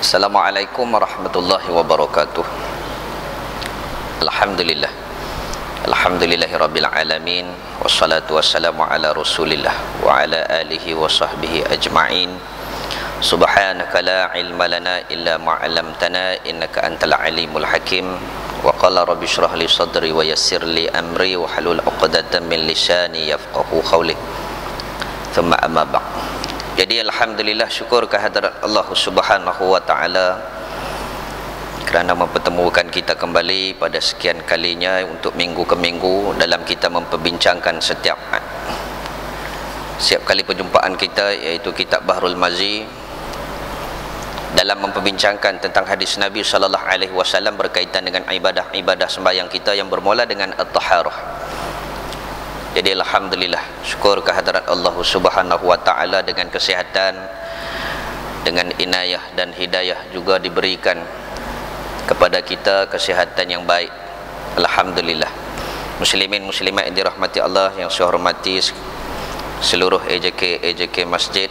Assalamualaikum warahmatullahi wabarakatuh. Alhamdulillah. Alhamdulillahirabbil alamin wassalatu wassalamu ala Rasulillah wa ala alihi wa sahbihi ajma'in. Subhanaka la ilma lana illa ma 'allamtana innaka antal alimul hakim. Wa qala rabbi shrah li sadri wa yassir li amri wa halul 'uqdatam min lisani yafqahu qawli. Thumma amma ba'd. Jadi alhamdulillah, syukur kehadrat Allah Subhanahu wa taala kerana mempertemukan kita kembali pada sekian kalinya untuk minggu ke minggu dalam kita memperbincangkan setiap kali perjumpaan kita, iaitu kitab Bahrul Mazi, dalam memperbincangkan tentang hadis Nabi sallallahu alaihi wasallam berkaitan dengan ibadah-ibadah sembahyang kita yang bermula dengan at-taharah. Jadi alhamdulillah, syukur kehadrat Allah Subhanahu wa taala dengan kesihatan, dengan inayah dan hidayah juga diberikan kepada kita kesihatan yang baik. Alhamdulillah. Muslimin muslimat yang dirahmati Allah, yang saya hormati seluruh AJK Masjid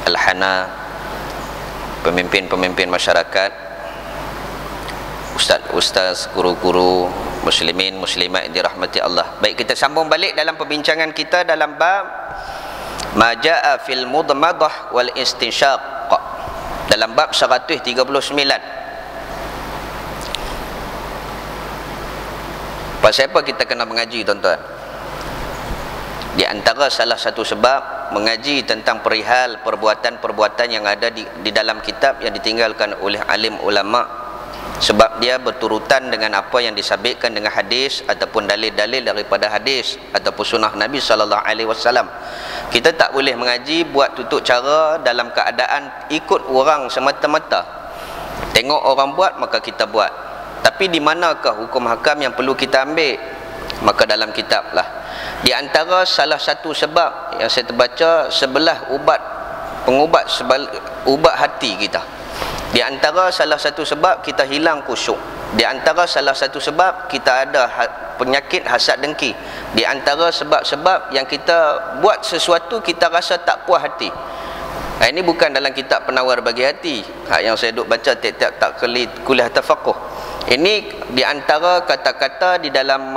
Al-Hana, pemimpin-pemimpin masyarakat, ustaz-ustaz, guru-guru, muslimin muslimat yang dirahmati Allah. Baik, kita sambung balik dalam perbincangan kita dalam bab ma jaa fil mudmadah wal istinsyaq, dalam bab 139. Pasal apa kita kena mengaji, tuan-tuan? Di antara salah satu sebab mengaji tentang perihal perbuatan-perbuatan yang ada di dalam kitab yang ditinggalkan oleh alim ulama, sebab dia berturutan dengan apa yang disabitkan dengan hadis ataupun dalil-dalil daripada hadis ataupun sunnah Nabi sallallahu alaihi wasallam. Kita tak boleh mengaji buat tutup cara dalam keadaan ikut orang semata-mata. Tengok orang buat maka kita buat. Tapi di manakah hukum hakam yang perlu kita ambil? Maka dalam kitab lah. Di antara salah satu sebab yang saya terbaca, sebelah pengubat hati kita. Di antara salah satu sebab kita hilang khusyuk. Di antara salah satu sebab kita ada penyakit hasad dengki. Di antara sebab-sebab yang kita buat sesuatu kita rasa tak puas hati. Ini bukan dalam kitab Penawar Bagi Hati yang saya duk baca tiap-tiap tak kuliah tafaqquh. Ini di antara kata-kata di dalam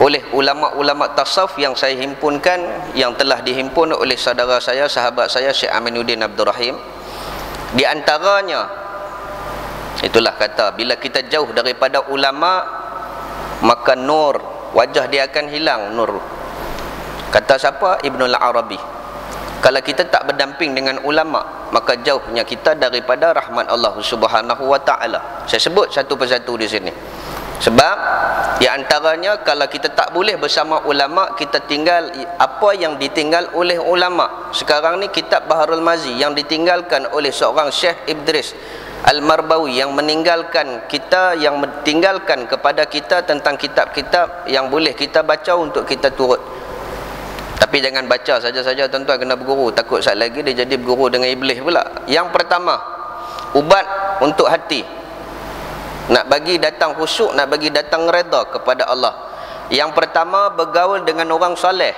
oleh ulama-ulama tasawuf yang saya himpunkan, yang telah dihimpun oleh saudara saya, sahabat saya Syekh Aminuddin Abdul Rahim. Di antaranya, itulah kata, bila kita jauh daripada ulama maka nur wajah dia akan hilang, nur. Kata siapa? Ibnul Arabi. Kalau kita tak berdamping dengan ulama maka jauhnya kita daripada rahmat Allah Subhanahu wa taala. Saya sebut satu persatu di sini. Sebab di antaranya, kalau kita tak boleh bersama ulama, kita tinggal apa yang ditinggal oleh ulama. Sekarang ni kitab Bahrul Mazi yang ditinggalkan oleh seorang Syekh Idris Al-Marbawi, yang meninggalkan kita, yang meninggalkan kepada kita tentang kitab-kitab yang boleh kita baca untuk kita turut. Tapi jangan baca saja-saja, tuan-tuan, kena berguru. Takut saat lagi dia jadi berguru dengan iblis pula. Yang pertama, ubat untuk hati, nak bagi datang khusyuk, nak bagi datang redha kepada Allah. Yang pertama, bergaul dengan orang soleh,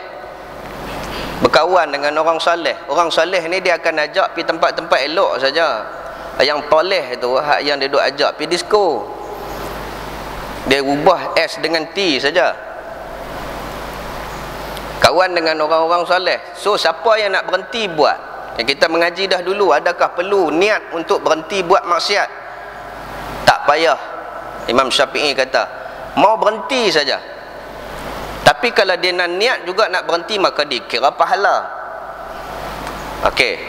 berkawan dengan orang soleh. Orang soleh ni dia akan ajak pergi tempat-tempat elok saja. Yang toleh tu, yang dia duk ajak pergi disco, dia ubah es dengan tea saja. Kawan dengan orang-orang soleh. So siapa yang nak berhenti buat, yang kita mengaji dah dulu, adakah perlu niat untuk berhenti buat maksiat? Tak payah. Imam Syafi'i kata, mau berhenti saja. Tapi kalau dia nak niat juga nak berhenti, maka dikira pahala. Okey.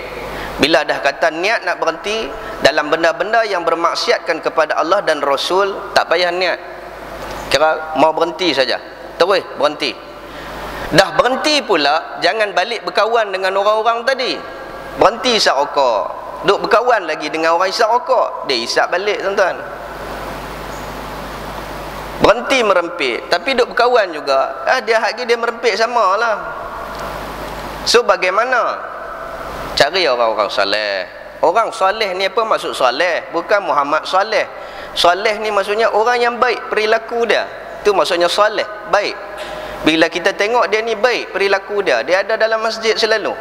Bila dah kata niat nak berhenti dalam benda-benda yang bermaksiatkan kepada Allah dan Rasul, tak payah niat. Kira mau berhenti saja. Terus berhenti. Dah berhenti pula, jangan balik berkawan dengan orang-orang tadi. Berhenti isap rokok, duk berkawan lagi dengan orang isap rokok, dia isap balik, tuan-tuan. Berhenti merempit, tapi duk berkawan juga, dia lagi dia merempit sama lah. So bagaimana? Cari orang-orang soleh. Orang soleh ni apa maksud soleh? Bukan Muhammad soleh. Soleh ni maksudnya orang yang baik perilaku dia. Itu maksudnya soleh, baik. Bila kita tengok dia ni baik perilaku dia, dia ada dalam masjid selalu.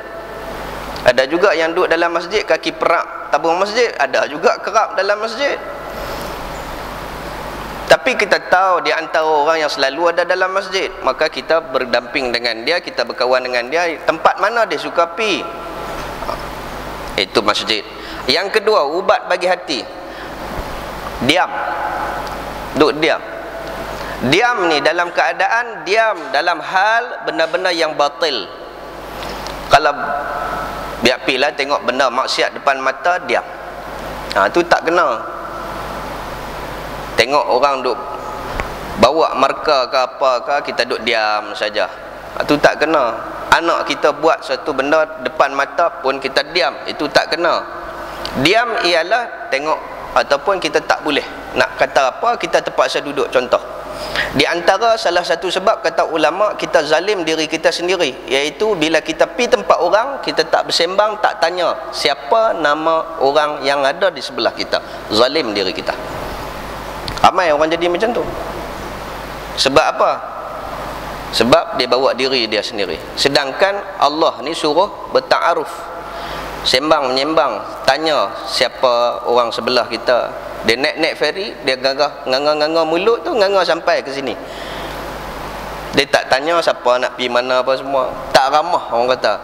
Ada juga yang duduk dalam masjid kaki perak, tabung masjid, ada juga kerap dalam masjid. Tapi kita tahu di antara orang yang selalu ada dalam masjid, maka kita berdamping dengan dia, kita berkawan dengan dia. Tempat mana dia suka pi, itu masjid. Yang kedua, ubat bagi hati. Diam. Duduk diam. Diam ni dalam keadaan diam dalam hal benda-benda yang batil. Kalau biar pilah tengok benda maksiat depan mata, diam. Tu tak kena. Tengok orang duk bawa markah ke apa ke, kita duk diam saja. Itu tak kena. Anak kita buat satu benda depan mata pun kita diam, itu tak kena. Diam ialah tengok, ataupun kita tak boleh nak kata apa, kita terpaksa duduk. Contoh, di antara salah satu sebab kata ulama kita zalim diri kita sendiri, iaitu bila kita pergi tempat orang, kita tak bersembang, tak tanya siapa nama orang yang ada di sebelah kita. Zalim diri kita. Ramai orang jadi macam tu. Sebab apa? Sebab dia bawa diri dia sendiri. Sedangkan Allah ni suruh berta'aruf, sembang menyembang, tanya siapa orang sebelah kita. Dia naik ferry, dia gagah nganga-nganga mulut tu, nganga sampai ke sini. Dia tak tanya siapa nak pergi mana apa semua. Tak ramah orang kata.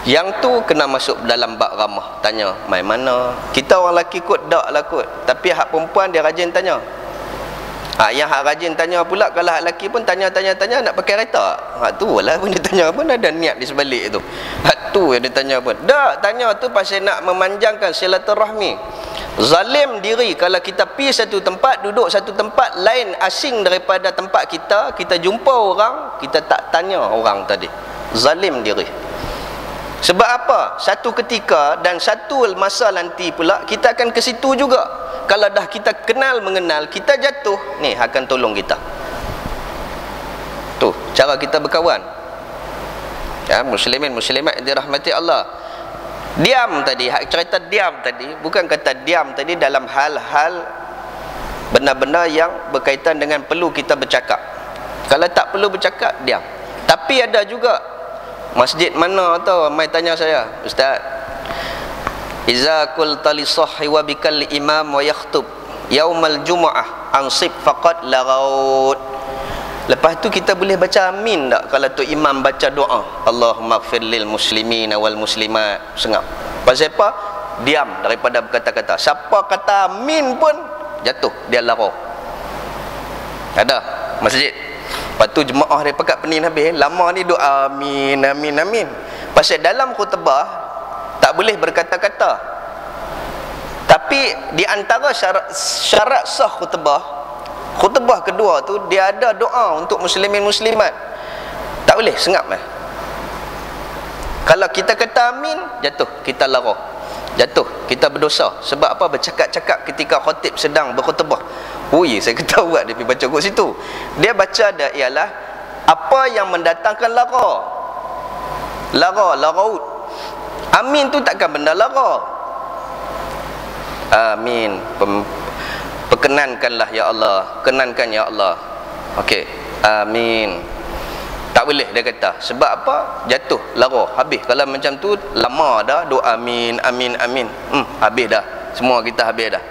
Yang tu kena masuk dalam bab ramah. Tanya mai mana. Kita orang lelaki kot dak lah kot, tapi hak perempuan dia rajin tanya. Yang hak rajin tanya pula, kalau hak lelaki pun tanya nak pakai kereta. Tu lah pun dia tanya pun ada niat di sebalik tu. Hak tu yang dia tanya pun. Dak, tanya tu pasal nak memanjangkan silaturahmi. Zalim diri kalau kita pergi satu tempat, duduk satu tempat lain asing daripada tempat kita, kita jumpa orang, kita tak tanya orang tadi. Zalim diri. Sebab apa? Satu ketika dan satu masa nanti pula kita akan ke situ juga. Kalau dah kita kenal mengenal, kita jatuh, ni akan tolong kita. Tu cara kita berkawan. Ya, muslimin muslimat yang dirahmati Allah. Diam tadi, hak cerita diam tadi, bukan kata diam tadi dalam hal-hal benda-benda yang berkaitan dengan perlu kita bercakap. Kalau tak perlu bercakap, diam. Tapi ada juga masjid mana tau, mai tanya saya, Ustaz, iza qulta li sahhi wa bikal imam wa yakhtub yaumal jumu'ah ansib faqad lagaut. Lepas tu kita boleh baca amin tak kalau tu imam baca doa Allahumma ighfir lil muslimina wal muslimat? Sengap. Pasal apa? Diam daripada berkata-kata. Siapa kata amin pun jatuh, dia lara. Ada masjid. Lepas tu jemaah dia pekat pening habis, lama ni doa amin amin amin. Pasal dalam khutbah tak boleh berkata-kata. Tapi di antara syarat sah khutbah kedua tu, dia ada doa untuk muslimin muslimat. Tak boleh sengap lah. Kalau kita kata amin, jatuh, kita lara. Jatuh, kita berdosa. Sebab apa? Bercakap-cakap ketika khatib sedang berkhutbah. Ui, saya ketahui dia pergi baca kat situ. Dia baca dia ialah apa yang mendatangkan lara. Laraut. Amin tu takkan benda lara. Amin. Perkenankanlah ya Allah. Kenankan ya Allah. Okey. Amin. Tak boleh dia kata. Sebab apa? Jatuh, lara, habis. Kalau macam tu lama dah doa amin amin amin. Habis dah. Semua kita habis dah.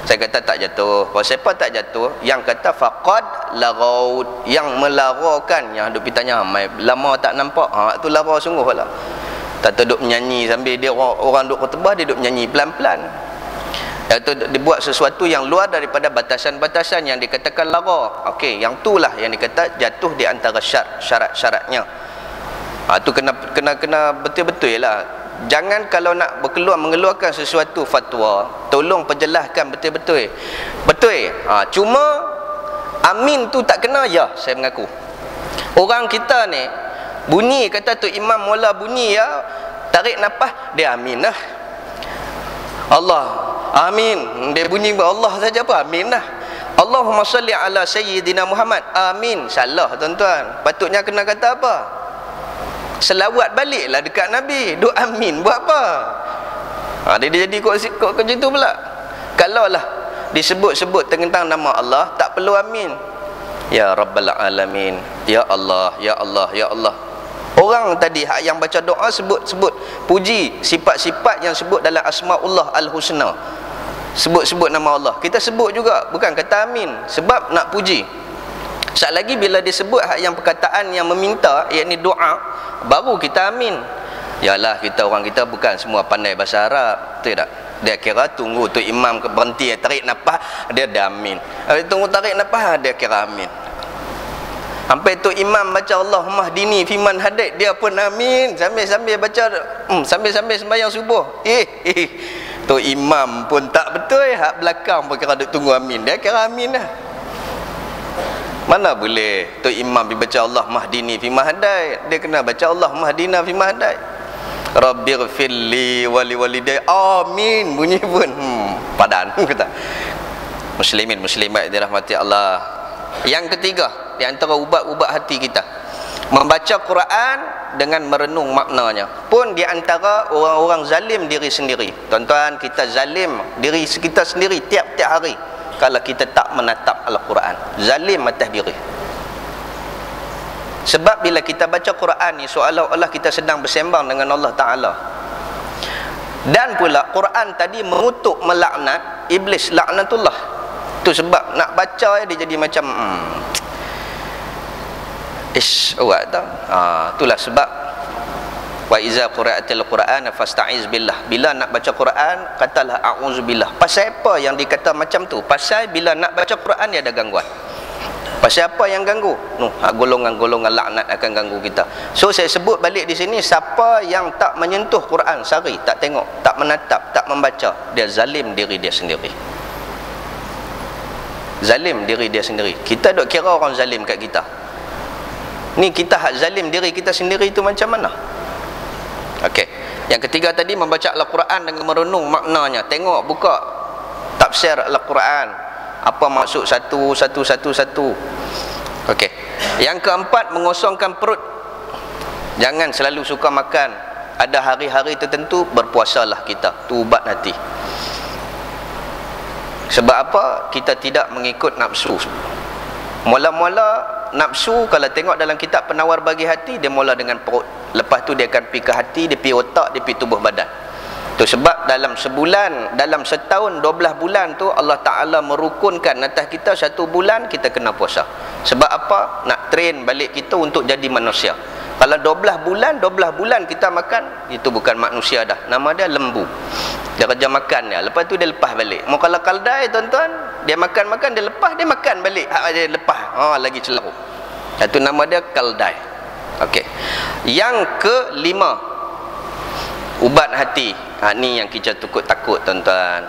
Saya kata tak jatuh. Siapa tak jatuh? Yang kata faqad lagaut, yang melarakan, yang duk tanya mai lama tak nampak. Tu lara sungguh lah. Tak tahu duk menyanyi sambil dia orang duk khutbah, dia duk menyanyi pelan-pelan. Atau dibuat sesuatu yang luar daripada batasan-batasan yang dikatakan lara. Okey, yang itulah yang dikata jatuh di antara syarat-syaratnya. Tu kena betul-betul lah. Jangan kalau nak mengeluarkan sesuatu fatwa, tolong perjelaskan betul-betul. Betul. Cuma amin tu tak kena, ya, saya mengaku. Orang kita ni bunyi kata tu imam mula bunyi ya, tarik nafas dia amin lah. Allah amin, dia bunyi Allah saja apa amin lah. Allahumma salli ala sayyidina Muhammad, amin. Salah tuan-tuan. Patutnya kena kata apa? Selawat baliklah dekat Nabi. Doa amin buat apa? Dia jadi kok macam tu pula. Kalau lah disebut-sebut tentang nama Allah, tak perlu amin. Ya Rabbal Alamin, ya Allah, ya Allah, ya Allah. Orang tadi yang baca doa sebut puji sifat-sifat yang sebut dalam Asmaullah Al-Husna. Sebut-sebut nama Allah. Kita sebut juga, bukan kata amin, sebab nak puji. Sekali lagi bila disebut yang perkataan yang meminta, iaitu doa, baru kita amin. Yalah, orang kita bukan semua pandai bahasa Arab, betul tak? Dia kira tunggu tu imam berhenti tarik nafas, dia dah amin. Tunggu tarik nafas, dia kira amin. Sampai tu imam baca Allahumma hdini fiman hadait, dia pun amin sambil baca sambil sembahyang subuh. Tu imam pun tak betul, hak belakang pun kira duk tunggu amin, dia kira amin dah. Mana boleh tu imam baca Allahumma hdini fiman hadait, dia kena baca Allahumma hdina fiman hadait. Rabbighfirli wa liwalidayya, amin bunyi pun padan kata. Muslimin muslimat dirahmati Allah. Yang ketiga, di antara ubat-ubat hati kita, membaca Quran dengan merenung maknanya. Pun di antara orang-orang zalim diri sendiri. Tuan-tuan, kita zalim diri kita sendiri tiap-tiap hari kalau kita tak menatap Al-Quran. Zalim atas diri. Sebab bila kita baca Quran ni, seolah-olah kita sedang bersembang dengan Allah Ta'ala. Dan pula Quran tadi mengutuk melaknat iblis, laknatullah. Tu sebab nak baca dia jadi macam awak tahu. Itulah sebab wa iza qira'atil Quran fasta'iz billah. Bila nak baca Quran, katalah a'udzubillah. Pasal apa yang dikata macam tu? Pasal bila nak baca Quran dia ada gangguan. Pasal apa yang ganggu? Golongan-golongan laknat akan ganggu kita. So saya sebut balik di sini, siapa yang tak menyentuh Quran sehari, tak tengok, tak menatap, tak membaca, dia zalim diri dia sendiri. Zalim diri dia sendiri. Kita duk kira orang zalim kat kita. Ni kita hak zalim diri kita sendiri tu macam mana? Okey. Yang ketiga tadi, membaca Al-Quran dengan merenung maknanya. Tengok, buka tafsir Al-Quran, apa maksud satu. Okey. Yang keempat, mengosongkan perut. Jangan selalu suka makan. Ada hari-hari tertentu berpuasalah kita. Tu ubat hati. Sebab apa? Kita tidak mengikut nafsu. Mula-mula nafsu, kalau tengok dalam kitab Penawar Bagi Hati, dia mula dengan perut. Lepas tu dia akan pergi ke hati, dia pergi otak, dia pergi tubuh badan. Tu sebab dalam sebulan, dalam setahun 12 bulan tu Allah Ta'ala merukunkan atas kita 1 bulan kita kena puasa. Sebab apa? Nak train balik kita untuk jadi manusia. Kalau 12 bulan kita makan, itu bukan manusia dah. Nama dia lembu. Dia kerja makan dia. Lepas tu dia lepas balik. Mau kalau kaldai tuan-tuan, dia makan, dia lepas, dia makan balik. Dia lepas. Lagi celarut. Itu nama dia kaldai. Okey. Yang kelima, ubat hati. Ni yang kita takut tuan-tuan.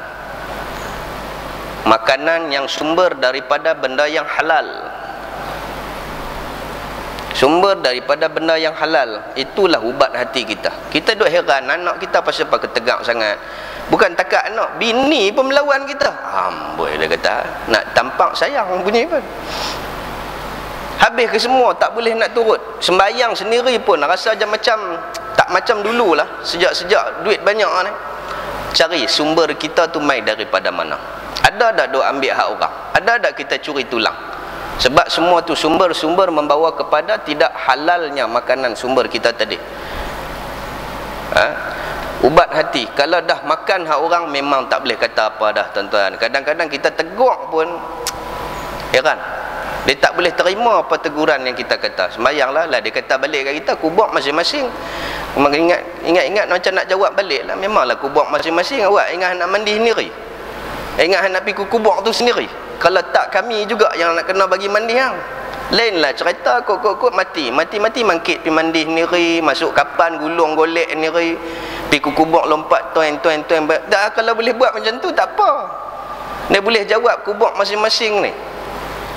Makanan yang sumber daripada benda yang halal. Sumber daripada benda yang halal, itulah ubat hati kita. Kita duk heran anak kita pasal apa ketegak sangat. Bukan takat anak, bini pun melawan kita. Amboi dia kata, nak tampak sayang bunyi pun. Habis ke semua, tak boleh nak turut. Sembayang sendiri pun rasa macam tak macam dululah. Sejak duit banyak ni. Cari sumber kita tu mai daripada mana. Ada tak duk ambil hak orang? Ada tak kita curi tulang? Sebab semua tu sumber-sumber membawa kepada tidak halalnya makanan sumber kita tadi. Ubat hati. Kalau dah makan hak orang, memang tak boleh kata apa dah tuan-tuan. Kadang-kadang kita tegur pun heran. Dia tak boleh terima apa teguran yang kita kata. Sembayanglah dia kata balik kat kita, kubur masing-masing. Ingat-ingat macam nak jawab balik lah. Memanglah kubur masing-masing. Awak ingat nak mandi sendiri, ingat nak pergi kubur tu sendiri. Kalau tak, kami juga yang nak kena bagi mandi hang. Lainlah cerita kok mati mangkit pergi mandi sendiri, masuk kapan gulung golek sendiri, pergi kubur lompat tuan. Dah, kalau boleh buat macam tu tak apa. Dia boleh jawab kubur masing-masing ni.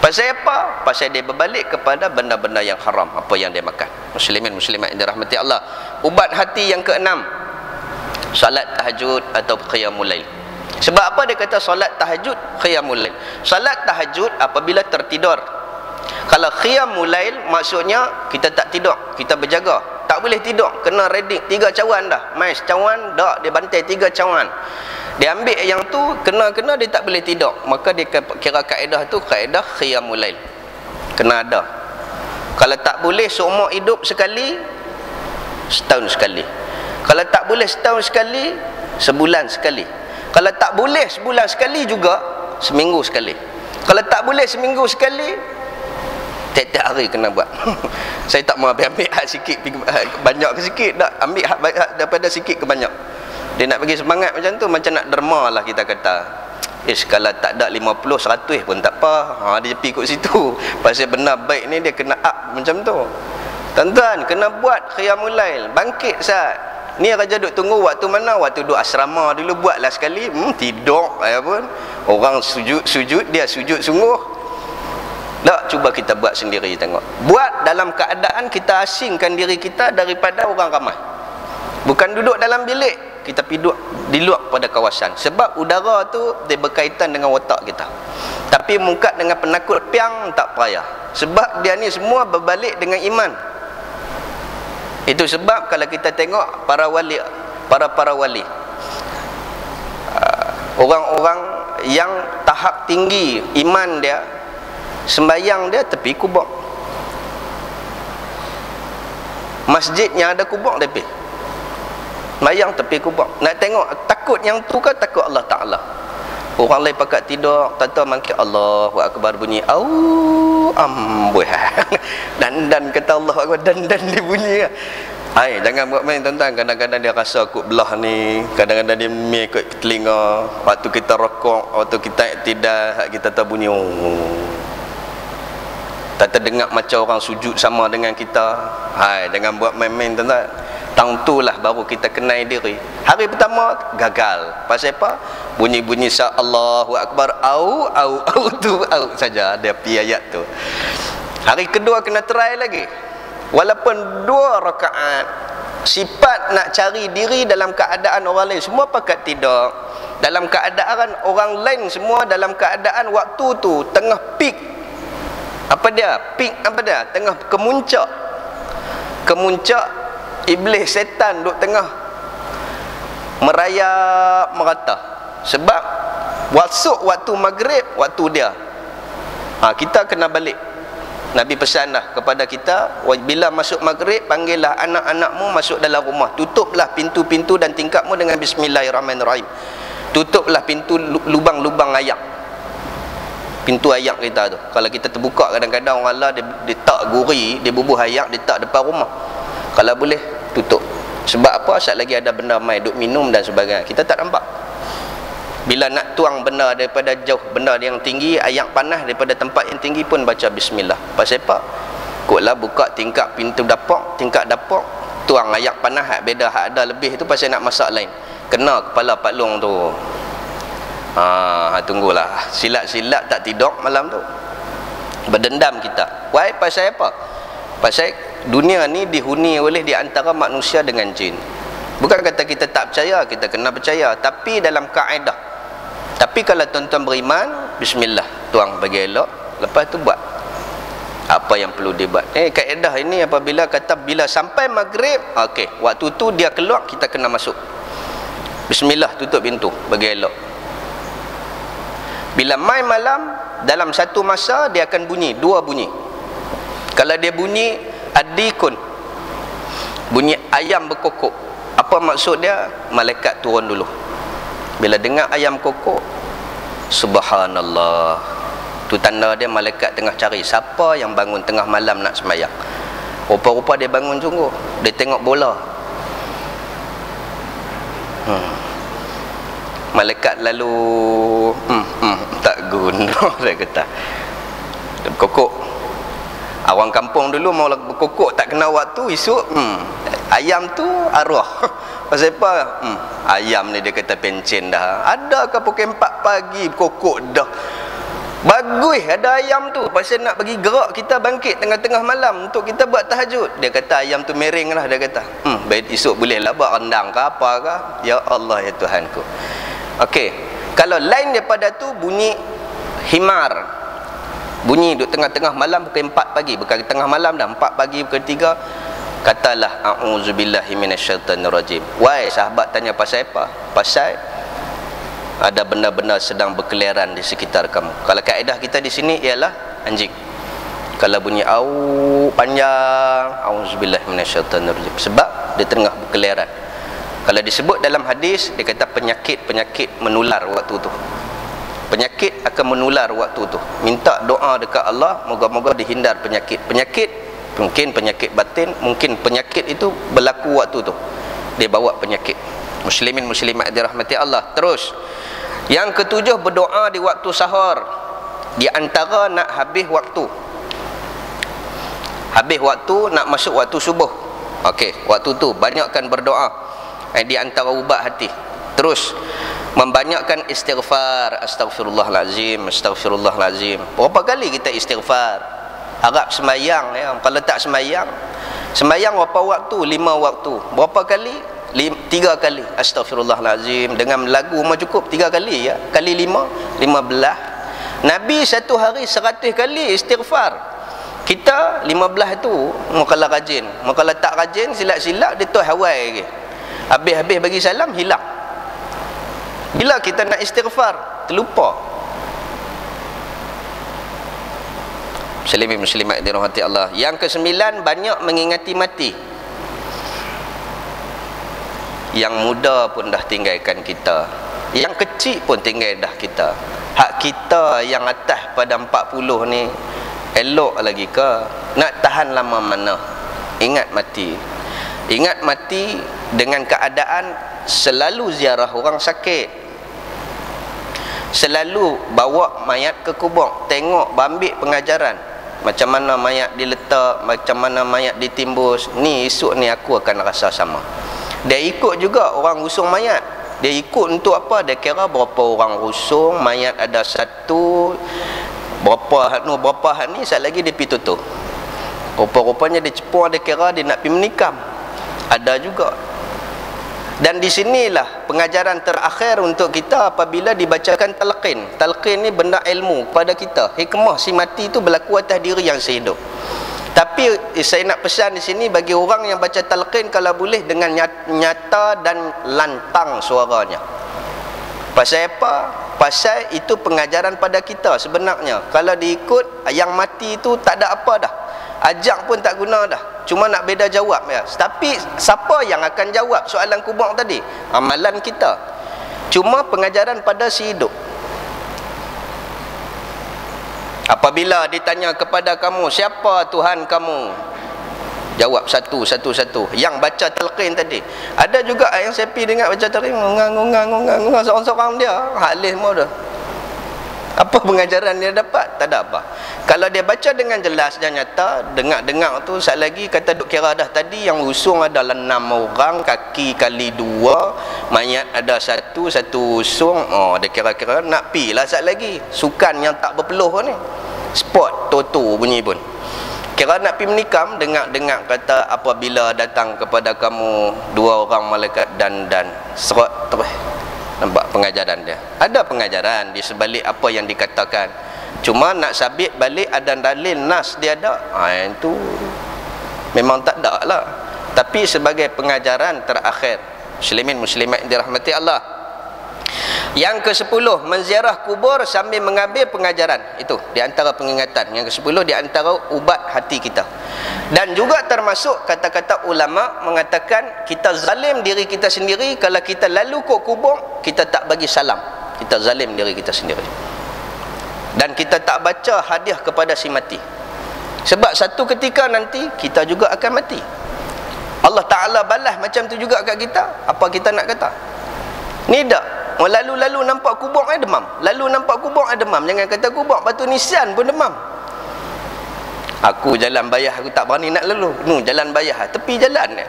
Pasal apa? Pasal dia berbalik kepada benda-benda yang haram, apa yang dia makan. Muslimin muslimat yang dirahmati Allah. Ubat hati yang keenam, salat tahajud atau qiyamul lail. Sebab apa dia kata solat tahajud, qiyamul lail? Solat tahajud apabila tertidur. Kalau qiyamul lail maksudnya kita tak tidur, kita berjaga. Tak boleh tidur, kena ready 3 cawan dah. Mais cawan dak, dia bantai 3 cawan. Dia ambil yang tu, kena dia tak boleh tidur. Maka dia kira kaedah tu kaedah qiyamul lail. Kena ada. Kalau tak boleh seumur hidup sekali, setahun sekali. Kalau tak boleh setahun sekali, sebulan sekali. Kalau tak boleh sebulan sekali juga, seminggu sekali. Kalau tak boleh seminggu sekali, tiap-tiap hari kena buat. Saya tak mau ambil hak sikit banyak ke sikit, tak ambil hak daripada sikit ke banyak. Dia nak bagi semangat macam tu, macam nak derma lah kita kata. Kalau tak ada 50, 100 pun tak apa. Dia pergi kat situ. Pasal benar baik ni dia kena up macam tu. Tuan-tuan, kena buat qiyamul lail. Bangkit saat. Ni Raja duk tunggu waktu mana? Waktu duk asrama dulu buatlah sekali. Tidur pun. Orang sujud, dia sujud sungguh. Tak, cuba kita buat sendiri tengok. Buat dalam keadaan kita asingkan diri kita daripada orang ramai. Bukan duduk dalam bilik, kita duduk di luar pada kawasan. Sebab udara tu dia berkaitan dengan otak kita. Tapi mungkat dengan penakut piang tak payah. Sebab dia ni semua berbalik dengan iman. Itu sebab kalau kita tengok para wali, para wali, orang-orang yang tahap tinggi iman dia, sembahyang dia tepi kubur. Masjidnya ada kubur tepi. Sembahyang tepi kubur. Nak tengok takut yang tu ke takut Allah Ta'ala? Orang lain pakat tidur, tata mangkit Allahu Akbar bunyi amboi. Dan kata Allah Akbar, dan dia bunyi. Jangan buat main tuan-tuan. Kadang-kadang dia rasa akut belah ni, kadang-kadang dia mi ikut telinga. Waktu kita rokok, waktu kita tidak, kita tak bunyi. Tak terdengar macam orang sujud sama dengan kita. Jangan buat main-main tuan-tuan. Tang tu lah baru kita kenal diri. Hari pertama gagal. Pasal apa? Bunyi-bunyi sa Allahu Akbar au tu saja dia pi ayat tu. Hari kedua kena try lagi. Walaupun 2 rakaat. Sifat nak cari diri dalam keadaan orang lain semua pakat tidur. Dalam keadaan orang lain semua dalam keadaan waktu tu tengah peak. Apa dia? Peak apa dia? Tengah kemuncak. Kemuncak iblis setan duduk tengah merayap merata. Sebab waktu maghrib, waktu dia. Kita kena balik. Nabi pesan dah kepada kita, bila masuk maghrib, panggillah anak-anakmu masuk dalam rumah. Tutuplah pintu-pintu dan tingkapmu dengan bismillahirrahmanirrahim. Tutuplah pintu lubang-lubang ayak. Pintu ayak kita tu. Kalau kita terbuka kadang-kadang orang lah dia tak guri, dia bubuh ayak, dia tak depan rumah. Kalau boleh tutup. Sebab apa? Saat lagi ada benda mai duk minum dan sebagainya, kita tak nampak. Bila nak tuang benda daripada jauh, benda yang tinggi, ayak panas daripada tempat yang tinggi pun baca bismillah. Pasal apa? Koklah buka tingkap pintu dapur, tingkap dapur, tuang ayak panas hak beda hak ada lebih tu pasal nak masak lain. Kena kepala Pak Long tu. Tunggulah. Silat-silat tak tidur malam tu. Berdendam kita. Why? Pasal apa? Pasal dunia ni dihuni oleh di antara manusia dengan jin. Bukan kata kita tak percaya, kita kena percaya, tapi dalam kaedah. Tapi kalau tuan-tuan beriman, bismillah, tuang bagi elok, lepas tu buat apa yang perlu dibuat. Kaedah ini apabila kata bila sampai maghrib, okey, waktu tu dia keluar, kita kena masuk. Bismillah, tutup pintu bagi elok. Bila mai malam, dalam satu masa dia akan bunyi, 2 bunyi. Kalau dia bunyi adikun, bunyi ayam berkokok. Apa maksud dia? Malaikat turun dulu. Bila dengar ayam kokok, subhanallah, tu tanda dia malaikat tengah cari siapa yang bangun tengah malam nak sembahyang. Rupa-rupa dia bangun sungguh. Dia tengok bola. Malaikat lalu tak guna dia kata. Dia berkokok. Orang kampung dulu mau berkokok tak kena waktu, esok ayam tu arwah. Pasal apa? Ayam ni dia kata pencen dah. Adakah pukul 4 pagi kokok dah. Bagus ada ayam tu. Pasal nak bagi gerak kita bangkit tengah-tengah malam untuk kita buat tahajud. Dia kata ayam tu mering lah, dia kata. Baik esok boleh lah buat rendang ke apa ke. Ya Allah ya Tuhanku. Okey. Kalau lain daripada tu bunyi himar. Bunyi duduk tengah-tengah malam pukul 4 pagi. Bukan tengah malam dah, 4 pagi pukul 3. Katalah a'udzubillahi minasyaitanirrajim. Why? Sahabat tanya pasal apa? Pasal ada benda-benda sedang berkeliaran di sekitar kamu. Kalau kaedah kita di sini ialah anjing. Kalau bunyi au panjang, a'udzubillahi minasyaitanirrajim. Sebab di tengah berkeliaran. Kalau disebut dalam hadis, dia kata penyakit-penyakit menular waktu tu. Penyakit akan menular waktu tu. Minta doa dekat Allah, moga-moga dihindar penyakit. Penyakit, mungkin penyakit batin, mungkin penyakit itu berlaku waktu tu. Dia bawa penyakit. Muslimin muslimat dirahmati Allah. Terus, yang ketujuh, berdoa di waktu sahur. Di antara nak habis waktu. Habis waktu, nak masuk waktu subuh. Okey, waktu tu banyakkan berdoa. Di antara ubat hati. Terus membanyakkan istighfar. Astaghfirullahalazim, astaghfirullahalazim. Berapa kali kita istighfar? Harap sembahyang ya. Kalau tak sembahyang, sembahyang berapa waktu? 5 waktu. Berapa kali? 3 kali. Astaghfirullahalazim. Dengan lagu memang cukup 3 kali ya. Kali 5, 15. Nabi satu hari 100 kali istighfar. Kita 15 tu kalau rajin. Kalau tak rajin, silap-silap dia tu hawai lagi. Habis-habis bagi salam, hilang. Bila kita nak istighfar, terlupa. Muslimin muslimat dirahmati Allah. Yang ke-9, banyak mengingati mati. Yang muda pun dah tinggalkan kita, yang kecil pun tinggal dah kita. Hak kita yang atas pada 40 ni elok lagi ke? Nak tahan lama mana? Ingat mati. Ingat mati dengan keadaan selalu ziarah orang sakit, selalu bawa mayat ke kubur, tengok, ambil pengajaran macam mana mayat diletak, macam mana mayat ditimbus. Ni esok ni aku akan rasa sama. Dia ikut juga orang rusung mayat. Dia ikut untuk apa? Dia kira berapa orang rusung mayat, ada satu, berapa ni sat lagi dia pergi tutup. Rupa-rupanya dia cepur, dia kira dia nak pergi menikam. Ada juga. Dan di sinilah pengajaran terakhir untuk kita apabila dibacakan talqin. Talqin ni benda ilmu kepada kita. Hikmah si mati itu berlaku atas diri yang sehidup. Tapi saya nak pesan di sini bagi orang yang baca talqin, kalau boleh dengan nyata dan lantang suaranya. Pasal apa? Pasal itu pengajaran pada kita sebenarnya. Kalau diikut yang mati itu tak ada apa dah. Ajak pun tak guna dah. Cuma nak beda jawab ya. Tapi siapa yang akan jawab soalan kubur tadi? Amalan kita. Cuma pengajaran pada si hidup. Apabila ditanya kepada kamu, siapa Tuhan kamu? Jawab satu. Yang baca talqin tadi. Ada juga yang saya pergi dengar baca talqin, ngungang seorang-seorang dia. Halis semua dah. Apa pengajaran dia dapat? Tak ada apa. Kalau dia baca dengan jelas dan nyata, dengar-dengar tu sat lagi kata duk kira dah tadi, yang usung adalah 6 orang, kaki kali 2, mayat ada satu usung. Oh, dia kira-kira nak pi lah sat lagi. Sukan yang tak berpeluh ni. Sport toto bunyi pun. Kira nak pi menikam, dengar-dengar kata apabila datang kepada kamu 2 orang malaikat dan serat terus. Nampak pengajaran dia. Ada pengajaran di sebalik apa yang dikatakan. Cuma nak sabit balik ada dalil nas dia ada. Itu memang tak ada lah. Tapi sebagai pengajaran terakhir. Muslimin muslimat dirahmati Allah. Yang ke-10, menziarah kubur sambil mengambil pengajaran. Itu di antara pengingatan. Yang ke-10 di antara ubat hati kita. Dan juga termasuk kata-kata ulama mengatakan kita zalim diri kita sendiri kalau kita lalu ke kubur kita tak bagi salam. Kita zalim diri kita sendiri. Dan kita tak baca hadiah kepada si mati. Sebab satu ketika nanti kita juga akan mati. Allah Ta'ala balas macam tu juga kat kita. Apa kita nak kata? Ni tak. Lalu-lalu nampak kubur demam. Lalu nampak kubur demam. Jangan kata kubur, batu nisan pun demam. Aku jalan bayah aku tak berani nak lalu. Jalan bayah tepi jalan ni.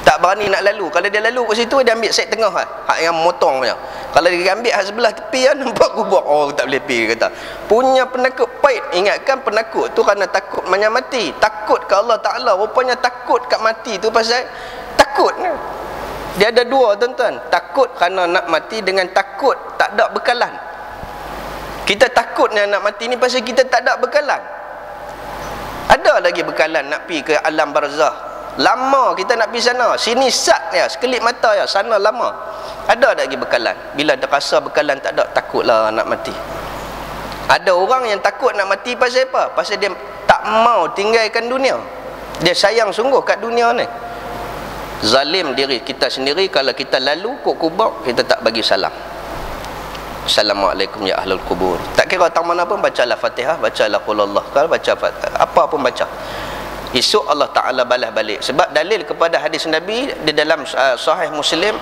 Tak berani nak lalu. Kalau dia lalu kat situ dia ambil set tengah hak yang motong punya. Kalau dia ambil hak sebelah tepi nampak kubur. Oh tak boleh pergi kata. Punya penakut pait. Ingatkan penakut tu kerana takut mati. Takut ke Allah Ta'ala. Rupanya takut kat mati tu pasal takut ni. Dia ada dua tuan-tuan. Takut kerana nak mati dengan takut tak ada bekalan. Kita takutnya nak mati ni pasal kita tak ada bekalan. Ada lagi bekalan nak pergi ke alam barzah. Lama kita nak pergi sana. Sini sat ya, sekelip mata ya, sana lama. Ada lagi bekalan. Bila dah rasa bekalan tak ada, takutlah nak mati. Ada orang yang takut nak mati pasal apa? Pasal dia tak mau tinggalkan dunia. Dia sayang sungguh kat dunia ni. Zalim diri kita sendiri kalau kita lalu kok kubur kita tak bagi salam. Assalamualaikum ya ahlul kubur. Tak kira tang mana pun bacalah Fatihah, bacalah qul Allah, kalau baca apa pun baca. Esok Allah Taala balas balik. Sebab dalil kepada hadis Nabi di dalam sahih Muslim,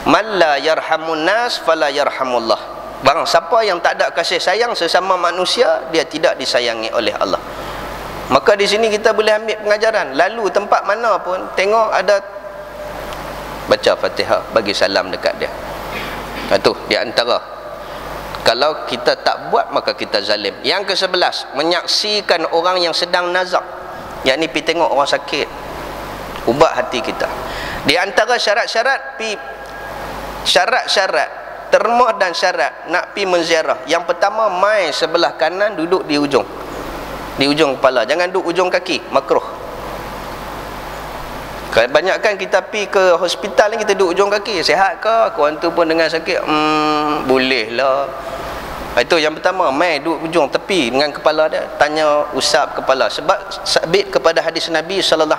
man la yarhamun nas fala yarhamullah. Barang siapa yang tak ada kasih sayang sesama manusia, dia tidak disayangi oleh Allah. Maka di sini kita boleh ambil pengajaran. Lalu tempat mana pun tengok ada, baca Fatihah, bagi salam dekat dia. Itu di antara, kalau kita tak buat maka kita zalim. Yang ke-11, menyaksikan orang yang sedang nazak, yakni pergi tengok orang sakit, ubat hati kita. Di antara syarat-syarat terma dan syarat nak pi menziarah, yang pertama, mai sebelah kanan, duduk di ujung kepala, jangan duduk ujung kaki, makruh. Kebanyakan kita pi ke hospital ni, kita duduk ujung kaki, sihat ke? Kawan tu pun dengan sakit, boleh lah. Itu yang pertama, mai duduk ujung tepi dengan kepala dia, tanya usap kepala. Sebab sabit kepada hadis Nabi SAW,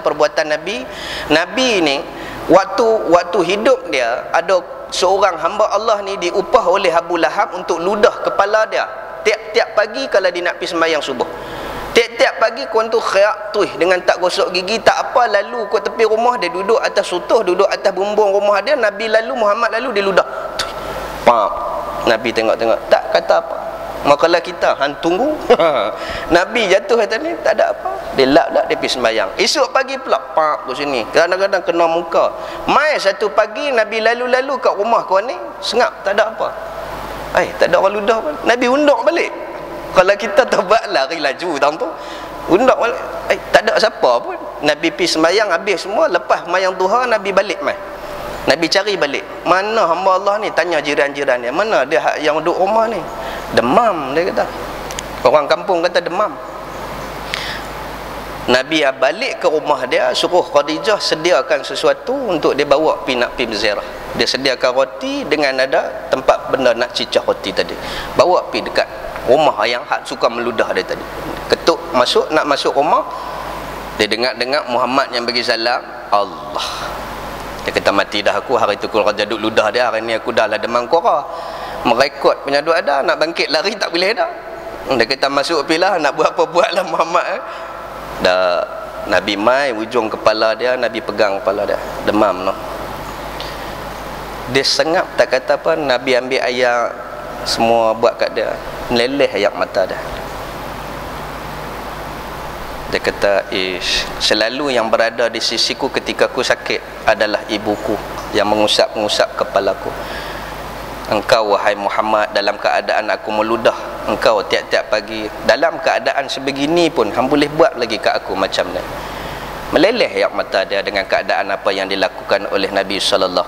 perbuatan Nabi ni waktu hidup dia, ada seorang hamba Allah ni diupah oleh Abu Lahab untuk ludah kepala dia tiap-tiap pagi kalau dia nak pergi sembahyang subuh. Tiap-tiap pagi kawan tu khaiat tuih dengan tak gosok gigi, tak apa, lalu kat tepi rumah dia, duduk atas sutuh, duduk atas bumbung rumah dia, Nabi lalu, Muhammad lalu, dia ludah. Pak, Nabi tengok-tengok, tak kata apa. Makalah kita tunggu Nabi jatuh kata ni, tak ada apa, dia lap dia pergi sembahyang. Esok pagi pula pak ke sini, kadang-kadang kena muka. Mai satu pagi Nabi lalu-lalu kat rumah kawan ni, sengap, tak ada apa. Tak ada orang ludah pun, Nabi undak balik. Kalau kita tobat lari laju tang tu, undak balik, tak ada siapa pun. Nabi pergi sembahyang habis semua, lepas sembahyang duha Nabi balik mai. Nabi cari balik, mana hamba Allah ni, tanya jiran-jiran dia, mana dia yang duduk rumah ni, demam, dia kata. Orang kampung kata demam. Nabi balik ke rumah dia, suruh Khadijah sediakan sesuatu untuk dia bawa nak pergi berziarah. Dia sediakan roti dengan ada tempat benda nak cicah roti tadi, bawa pergi dekat rumah yang hak suka meludah dia tadi. Ketuk masuk, nak masuk rumah, dia dengar Muhammad yang bagi salam, Allah. Dia kata, mati dah aku, hari tu aku kerja duduk ludah dia, hari ni aku dah lah demam kora. Merekod punya duk ada, nak bangkit lari tak boleh dah. Dia kata masuk pilah, nak buat apa buatlah Muhammad. Dah Nabi mai ujung kepala dia, Nabi pegang kepala dia, demam no. Dia sengap tak kata apa, Nabi ambil air semua buat kat dia, meleleh air mata dia. Dia kata, selalu yang berada di sisiku ketika aku sakit adalah ibuku yang mengusap-ngusap kepalaku. Engkau wahai Muhammad, dalam keadaan aku meludah engkau tiap-tiap pagi, dalam keadaan sebegini pun hang boleh buat lagi kat aku macam ni. Meleleh air mata dia dengan keadaan apa yang dilakukan oleh Nabi SAW.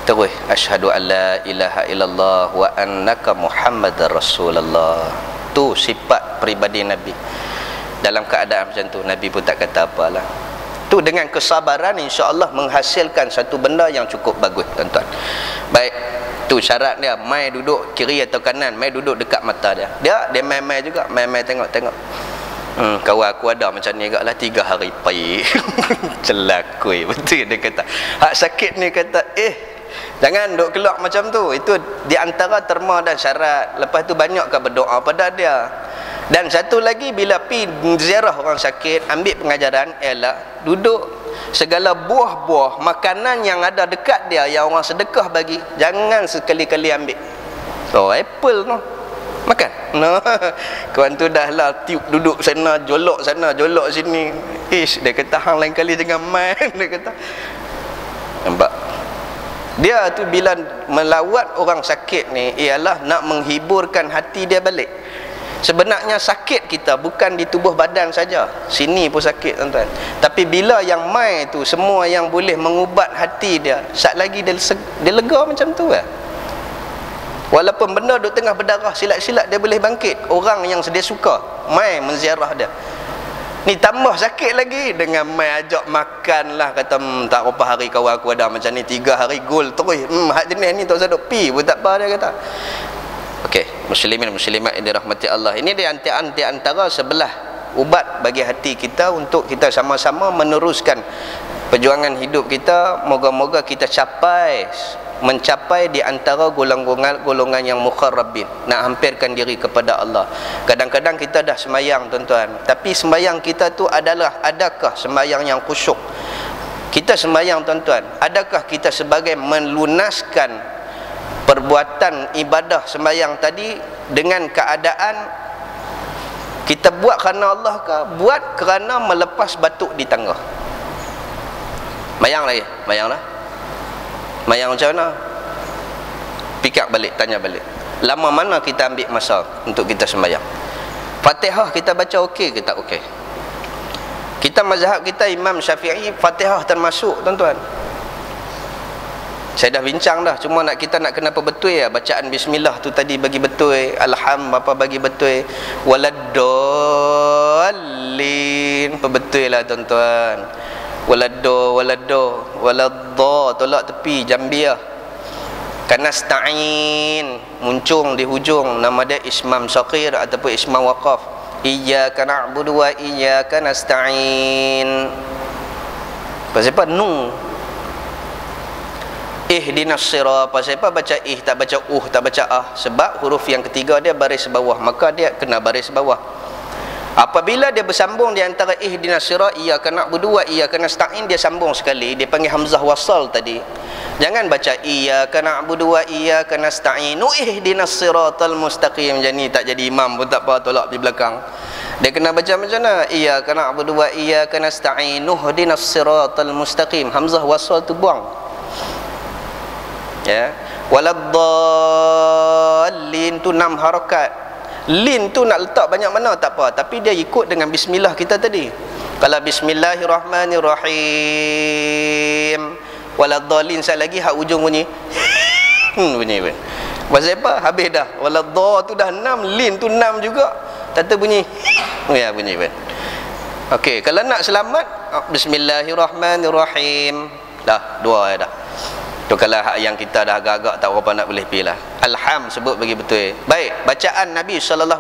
Terus, asyhadu an la ilaha illallah wa annaka Muhammadar Rasulullah. Tu sifat peribadi Nabi. Dalam keadaan macam tu Nabi pun tak kata apalah. Tu dengan kesabaran insya-Allah menghasilkan satu benda yang cukup bagus, tuan-tuan. Baik, tu syarat dia, mai duduk kiri atau kanan, mai duduk dekat mata dia. Dia mai juga, mai tengok-tengok. Kawan aku ada macam ni agaklah 3 hari pai. Celakui betul dia kata. Hak sakit ni kata, jangan duk keluar macam tu. Itu di antara terma dan syarat. Lepas tu banyakkah berdoa pada dia. Dan satu lagi, bila pi ziarah orang sakit, ambil pengajaran ialah duduk segala buah-buah makanan yang ada dekat dia yang orang sedekah bagi, jangan sekali-kali ambil. Apple no, makan no. Kawan tu dah lah tiup duduk sana jolok sini. Dia kata hang lain kali jangan main. Dia kata, nampak dia tu bila melawat orang sakit ni ialah nak menghiburkan hati dia balik. Sebenarnya sakit kita bukan di tubuh badan saja, sini pun sakit tuan-tuan. Tapi bila yang mai tu semua yang boleh mengubat hati dia, sat lagi dia lega macam tu lah. Walaupun benda duk tengah berdarah, silat-silat dia boleh bangkit. Orang yang dia suka mai menziarah dia, ni tambah sakit lagi dengan mai ajak makan lah. Kata tak apa hari kawan aku ada macam ni 3 hari gol terus. Hak jenis ni tak usah duk pi pun tak apa, dia kata. Okey, muslimin muslimat yang dirahmati Allah. Ini di antara sebelah ubat bagi hati kita untuk kita sama-sama meneruskan perjuangan hidup kita. Moga-moga kita mencapai di antara golongan yang mukharrabin, nak hampirkan diri kepada Allah. Kadang-kadang kita dah sembahyang tuan-tuan, tapi sembahyang kita tu adakah sembahyang yang khusyuk? Kita sembahyang tuan-tuan, adakah kita sebagai melunaskan perbuatan ibadah sembahyang tadi dengan keadaan kita buat kerana Allah ke buat kerana melepas batuk di tangga? Mayang lagi, mayanglah. Mayang macam mana? Pick up balik, tanya balik. Lama mana kita ambil masa untuk kita sembahyang? Fatihah kita baca okey ke tak okey? Kita mazhab kita Imam Syafi'i, Fatihah termasuk tuan-tuan. Saya dah bincang dah, cuma kita nak kena apa betul ya, bacaan bismillah tu tadi bagi betul, alham apa bagi betul, waladdallin apa betul lah tuan-tuan. Waladdo tolak tepi jambiah. Kanasta'in muncung di hujung, nama dia ismam saqir ataupun ismam waqaf. Iyyaka na'budu wa iyyaka nasta'in. Pasal apa nu? Ihdinas sirata, pasal apa baca tak baca tak baca sebab huruf yang ketiga dia baris bawah, maka dia kena baris bawah. Apabila dia bersambung di antara ihdinas sirata iyyaka na'budu wa iyyaka nasta'in, dia sambung sekali, dia panggil hamzah wasal tadi. Jangan baca iyyaka na'budu wa iyyaka nasta'in ihdinas siratal mustaqim, jadi tak jadi imam pun tak apa, tolak di belakang. Dia kena baca macam mana? Iyyaka na'budu wa iyyaka nasta'in ihdinas siratal mustaqim, hamzah wasal tu buang. Ya, waladdallin tu 6 harakat. Lin tu nak letak banyak mana tak apa, tapi dia ikut dengan bismillah kita tadi. Kalau bismillahirrahmanirrahim, waladdallin sekali lagi hak ujung bunyi bunyi pun. Pasal apa? Habis dah. Waladdah tu dah 6, lin tu 6 juga. Tata bunyi ya, bunyi pun. Okey, kalau nak selamat bismillahirrahmanirrahim. Dah 2 dah. Tu kalau hak yang kita dah agak-agak tak berapa nak boleh pilih lah. Alham sebut bagi betul. Baik, bacaan Nabi SAW,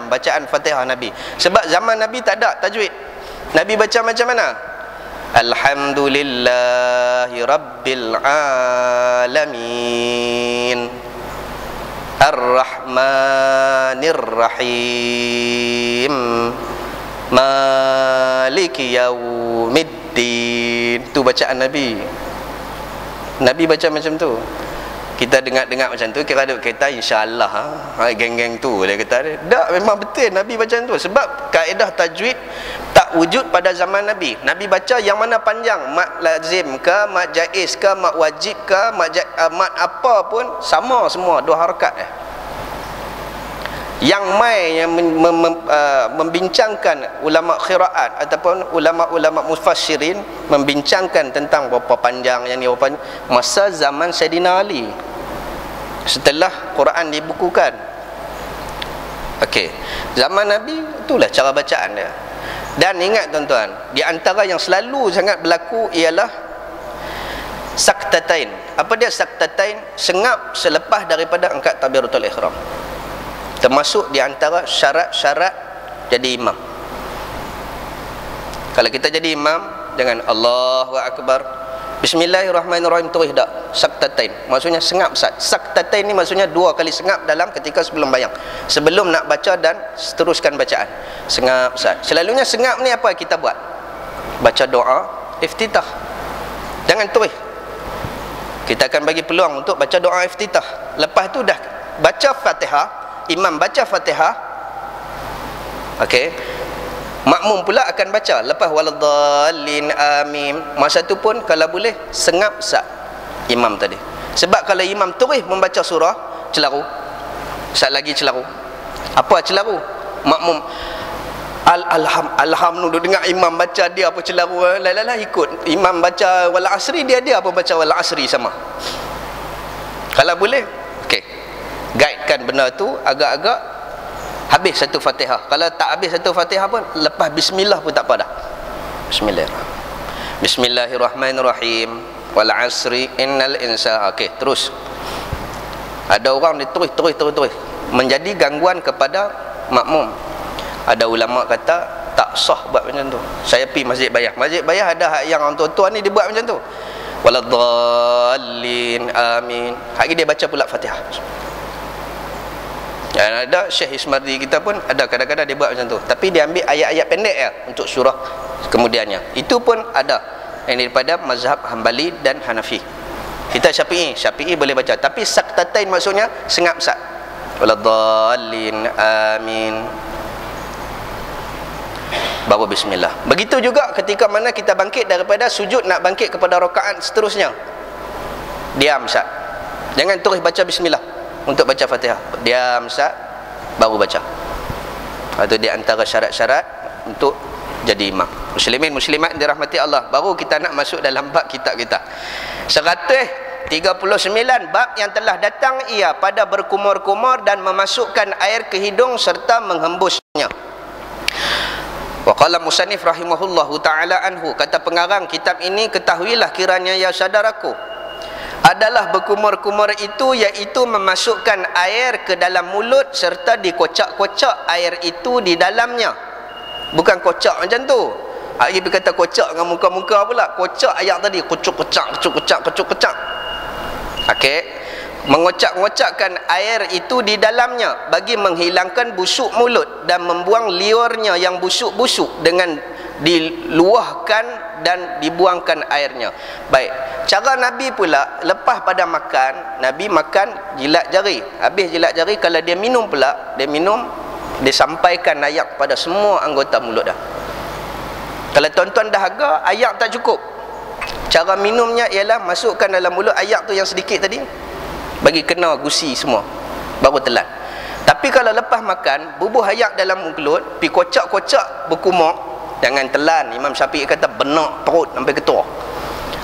bacaan Fatihah Nabi. Sebab zaman Nabi tak ada tajwid. Nabi baca macam mana? Alhamdulillahi Rabbil Alamin Ar-Rahmanir Rahim Maliki Yaumiddin. Tu bacaan Nabi. Nabi baca macam tu. Kita dengar-dengar macam tu, kira ada kereta insya-Allah geng-geng tu dia kata. Tak, memang betul Nabi baca macam tu. Sebab kaedah tajwid tak wujud pada zaman Nabi. Nabi baca yang mana panjang, mat lazim ke, mat jaiz ke, mat wajib ke, mat apa pun sama semua, 2 harakat Yang mai yang membincangkan ulama qiraat ataupun ulama-ulama mufassirin membincangkan tentang berapa panjang yang ni, berapa masa zaman Sayyidina Ali setelah Quran dibukukan. Okey, zaman Nabi itulah cara bacaan dia. Dan ingat tuan-tuan, di antara yang selalu sangat berlaku ialah saktatain. Apa dia saktatain? Sengap selepas daripada angkat takbiratul ihram. Termasuk di antara syarat-syarat jadi imam. Kalau kita jadi imam, jangan Allahu Akbar, Bismillahirrahmanirrahim terus dak. Saktatain maksudnya sengap sat. Saktatain ni maksudnya 2 kali sengap dalam ketika sebelum bayang. Sebelum nak baca dan teruskan bacaan. Sengap sat. Selalunya sengap ni apa kita buat? Baca doa iftitah. Jangan terus. Kita akan bagi peluang untuk baca doa iftitah. Lepas tu dah baca Fatihah, imam baca Fatihah. Okey. Makmum pula akan baca lepas waladdallin amin. Masa tu pun kalau boleh sengap sat imam tadi. Sebab kalau imam terus membaca surah, celaru. Sat lagi celaru. Apa celaru? Makmum alham duduk dengar imam baca, dia apa celaru, la ikut imam baca wal asri, dia apa baca wal asri sama. Kalau boleh, okey, guidekan benda tu agak-agak habis satu Fatihah. Kalau tak habis satu Fatihah pun lepas bismillah pun tak apa dah. Bismillahirrahmanirrahim wal asri innal insana. Okey, terus. Ada orang ni terus menjadi gangguan kepada makmum. Ada ulama kata tak sah buat macam tu. Saya pergi Masjid Bayah. Masjid Bayah ada hak yang orang tua-tua ni dia buat macam tu. Waladhdallin amin. Hari dia baca pula Fatihah. Dan ada Syekh Ismardi kita pun ada kadang-kadang dia buat macam tu. Tapi dia ambil ayat-ayat pendek ya untuk surah kemudiannya. Itu pun ada yang daripada mazhab Hambali dan Hanafi. Kita Syafi'i boleh baca. Tapi saktatain maksudnya sengap-sat. Waladhdallin amin. Baru bismillah. Begitu juga ketika mana kita bangkit daripada sujud nak bangkit kepada rakaat seterusnya. Diam sat. Jangan terus baca bismillah untuk baca Fatihah. Diam sat baru baca. Itu di antara syarat-syarat untuk jadi imam. Muslimin muslimat dirahmati Allah. Baru kita nak masuk dalam bab kitab kita. 139 bab yang telah datang ia pada berkumur-kumur dan memasukkan air ke hidung serta menghembusnya. Wa qala musannif rahimahullahu ta'ala anhu, kata pengarang kitab ini, ketahuilah kiranya ya saudaraku, adalah berkumur-kumur itu iaitu memasukkan air ke dalam mulut serta dikocak-kocak air itu di dalamnya. Bukan kocak macam tu. Hari berkata kocak dengan muka-muka pula. Kocak ayat tadi, kocak-kocak. Okey. Mengocak-ngocakkan air itu di dalamnya bagi menghilangkan busuk mulut dan membuang liurnya yang busuk-busuk dengan diluahkan dan dibuangkan airnya. Baik, cara Nabi pula lepas pada makan, Nabi makan jilat jari. Habis jilat jari, kalau dia minum pula, dia sampaikan ayak pada semua anggota mulut dah. Kalau tuan-tuan dah agak, ayak tak cukup. Cara minumnya ialah masukkan dalam mulut ayak tu yang sedikit tadi, bagi kena gusi semua, baru telan. Tapi kalau lepas makan, bubuh ayak dalam mulut, pi kocak-kocak berkumur, jangan telan. Imam Syafi'i kata benak perut sampai ketua.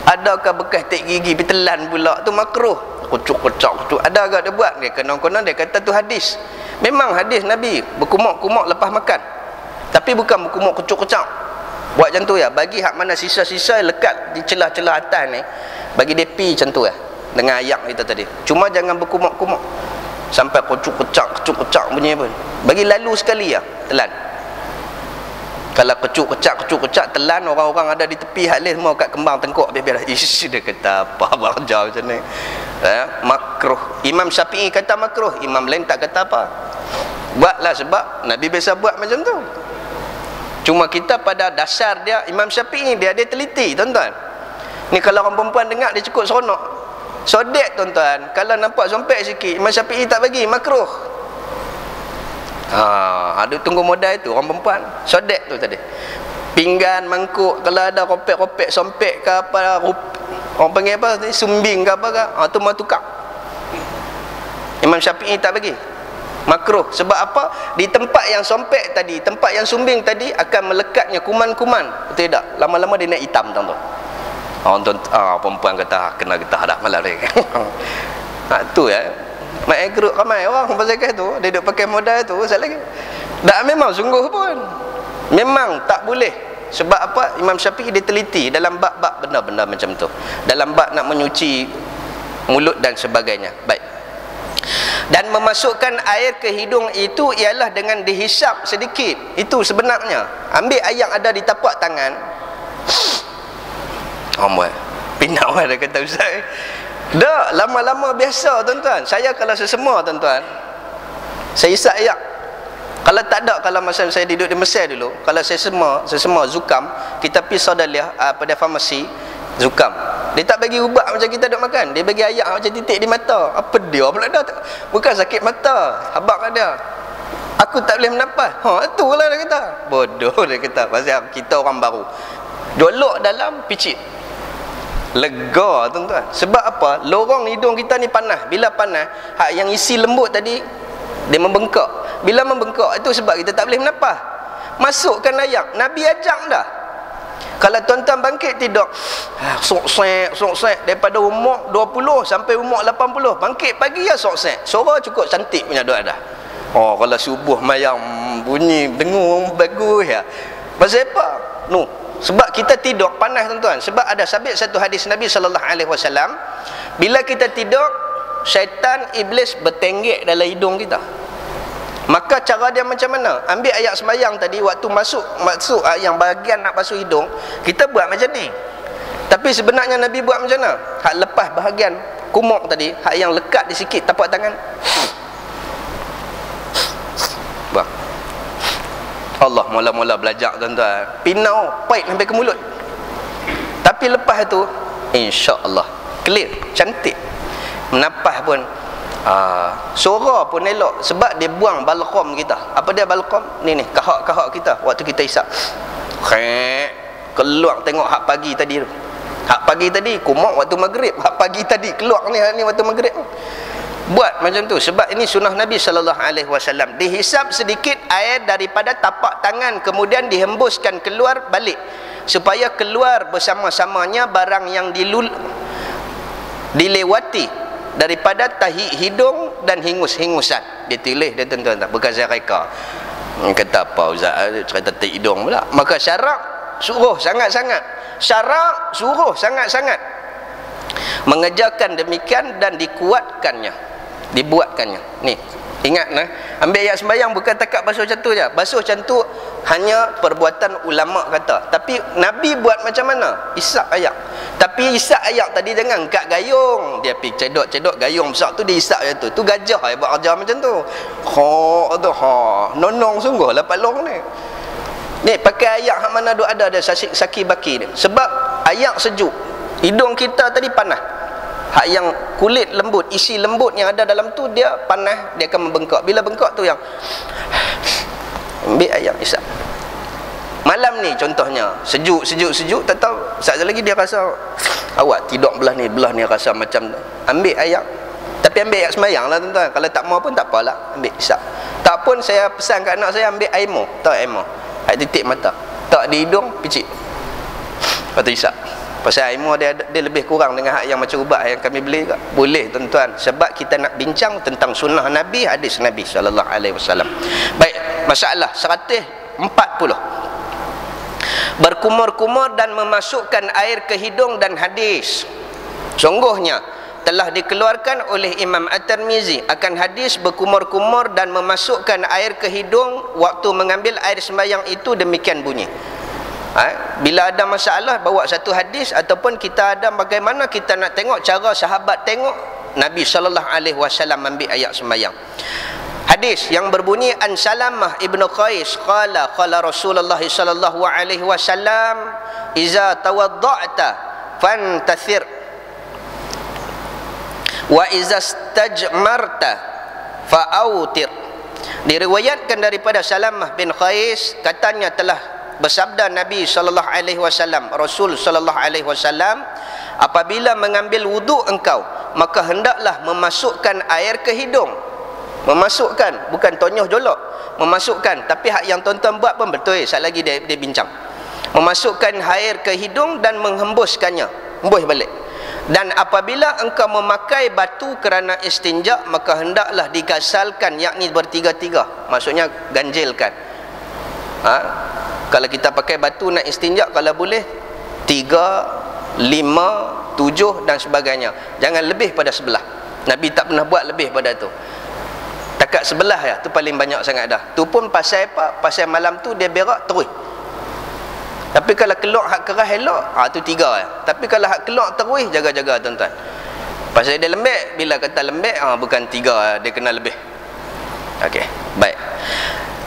Adakah bekas tek gigi pi telan pula, tu makruh. Kocak-kocak. Ada agak dia buat, dia konon-konon dia kata tu hadis. Memang hadis Nabi berkumur-kumur lepas makan. Tapi bukan berkumur kocak-kocak. Buat macam tu ya, bagi hak mana sisa-sisa lekat di celah-celah atas ni, bagi dia pi macam tu ya. Dengan ayak kita tadi. Cuma jangan berkumuk-kumuk sampai kocak bunyi pun. Bagi lalu sekali ya, telan. Kalau kocak telan, orang-orang ada di tepi hak lain semua kat kembang tengkuk biar ish, dia kata apa barja macam ni. Makruh. Imam Syafi'i kata makruh, imam lain tak kata apa. Buatlah sebab Nabi biasa buat macam tu. Cuma kita pada dasar dia, Imam Syafi'i dia teliti, tuan-tuan. Ni kalau orang perempuan dengar dia cukup seronok. Sodek tuan-tuan, kalau nampak sompek sikit, Imam Syafi'i tak bagi, makruh. Ada tunggu modal itu orang perempuan. Sodek tu tadi. Pinggan, mangkuk, kalau ada ropek-ropek sompek ke apa, orang panggil apa, sumbing ke apa ke, tu mau tukar. Imam Syafi'i tak bagi, makruh. Sebab apa? Di tempat yang sompek tadi, tempat yang sumbing tadi akan melekatnya kuman-kuman. Betul tak? Lama-lama dia nak hitam tuan-tuan. Perempuan kata kena getah dah malam ni. Tu ya. Mak geruk ramai orang pasal tu, dia duk pakai modal tu pasal lagi. Dak memang sungguh pun. Memang tak boleh. Sebab apa? Imam Syafi'i dia teliti dalam bab-bab benda-benda macam tu. Dalam bab nak menyuci mulut dan sebagainya. Baik. Dan memasukkan air ke hidung itu ialah dengan dihisap sedikit. Itu sebenarnya. Ambil air yang ada di tapak tangan. Pindah dia kata Ustaz. Dah lama-lama biasa tuan-tuan. Saya kalau sesemua tuan-tuan, saya isap ayak. Kalau tak ada, kalau masa saya duduk di Mesir dulu, kalau saya semua zukam, kita pergi Saudaliah pada farmasi zukam. Dia tak bagi ubat macam kita duk makan. Dia bagi ayak macam titik di mata. Apa dia pula dah? Bukan sakit mata, habaq dia. Aku tak boleh menafas. Itulah dia kata. Bodoh dia kata. Pasal kita orang baru. Dolok dalam picit. Lega tuan-tuan. Sebab apa? Lorong hidung kita ni panas. Bila panas, hak yang isi lembut tadi dia membengkak. Bila membengkak itu sebab kita tak boleh menafas. Masukkan ayak. Nabi ajak dah. Kalau tuan-tuan bangkit tidur, sok-sek daripada umur 20 sampai umur 80, bangkit pagi ya sok-sek. Suara cukup cantik punya doa dah. Kalau subuh mayang bunyi dengung bagus ya. Pasal apa? Sebab kita tidur panas tuan-tuan. Sebab ada sabit satu hadis Nabi SAW, bila kita tidur, syaitan iblis bertenggek dalam hidung kita. Maka cara dia macam mana? Ambil ayat sembahyang tadi, waktu masuk yang bahagian nak basuh hidung, kita buat macam ni. Tapi sebenarnya Nabi buat macam mana? Hak lepas bahagian kumuk tadi, hak yang lekat di sikit tapak tangan, buang. Allah, mula-mula belajar tuan-tuan, pinau pahit sampai ke mulut. Tapi lepas tu insya-Allah clear, cantik. Menapas pun suara pun elok, sebab dia buang balqam kita. Apa dia balqam? Ni kahak-kahak kita waktu kita isap. Keluar tengok hak pagi tadi tu. Hak pagi tadi kumuk waktu maghrib, hak pagi tadi keluar ni waktu maghrib. Buat macam tu sebab ini sunnah Nabi sallallahu alaihi wasallam. Dihisap sedikit air daripada tapak tangan, kemudian dihembuskan keluar balik supaya keluar bersama-samanya barang yang dilewati daripada tahi hidung dan hingus-hingusan. Dia tulis dia tuan-tuan, bukan saya reka. Kata apa ustaz, cerita tahi hidung pula. Maka syarak suruh sangat-sangat. Syarak suruh sangat-sangat mengerjakan demikian dan dibuatkannya. Ni, ingat nah, ambil ayat sembahyang bukan takat basuh macam tu je. Basuh macam tu hanya perbuatan ulama kata. Tapi Nabi buat macam mana? Isap ayak. Tapi isap ayak tadi jangan kat gayung. Dia pergi cedok-cedok gayung besar tu, dia isap macam tu. Tu gajah yang buat kerja macam tu. Nonong sungguh lah palong ni. Ni pakai ayak hak mana ada saki baki ni. Sebab ayak sejuk. Hidung kita tadi panas. Hak yang kulit lembut, isi lembut yang ada dalam tu dia panas, dia akan membengkak. Bila bengkak tu yang ambil ayak isap. Malam ni contohnya sejuk, tak tahu sekejap lagi dia rasa awak tidur belah ni rasa macam ambil ayak. Tapi ambil ayak sembahyang lah tuan-tuan. Kalau tak mau pun tak apalah, ambil isap. Tak pun saya pesan kat anak saya ambil air mo. Tahu air mo? Air titik mata. Tak di hidung, picit. Lepas tu isap. Pasal ilmu dia lebih kurang dengan hak yang macam ubat yang kami beli ke? Boleh tuan-tuan, sebab kita nak bincang tentang sunnah Nabi, hadis Nabi sallallahu alaihi wasallam. Baik, masalah 140. Berkumur-kumur dan memasukkan air ke hidung dan hadis. Sungguhnya telah dikeluarkan oleh Imam At-Tirmizi akan hadis berkumur-kumur dan memasukkan air ke hidung waktu mengambil air sembahyang itu demikian bunyi. Bila ada masalah bawa satu hadis, ataupun kita ada bagaimana kita nak tengok cara sahabat tengok Nabi sallallahu alaihi wasallam ambil ayat sembahyang. Hadis yang berbunyi an Salamah ibnu Qais qala Rasulullah sallallahu alaihi wasallam iza tawadda'ta fantathir wa iza istajmarta fa'autir. Diriwayatkan daripada Salamah bin Qais, katanya telah bersabda Nabi sallallahu alaihi wasallam, Rasul sallallahu alaihi wasallam, apabila mengambil wuduk engkau, maka hendaklah memasukkan air ke hidung. Memasukkan, bukan tonyoh jolok. Memasukkan, tapi hak yang tuan-tuan buat pun betul. Sekali lagi dia bincang. Memasukkan air ke hidung dan menghembuskannya, hembus balik. Dan apabila engkau memakai batu kerana istinja, maka hendaklah digasalkan, yakni bertiga-tiga. Maksudnya ganjilkan. Kalau kita pakai batu nak istinja, kalau boleh 3, 5, 7 dan sebagainya. Jangan lebih pada sebelah. Nabi tak pernah buat lebih pada tu. Takat sebelah ya, tu paling banyak sangat dah. Tu pun pasal apa? Pasal malam tu dia berak terus. Tapi kalau keluar hak keras elok, tu 3 ya. Tapi kalau hak keluar terus, jaga-jaga tuan-tuan. Pasal dia lembek, bila kata lembek, bukan 3, dia kena lebih. Okey, baik.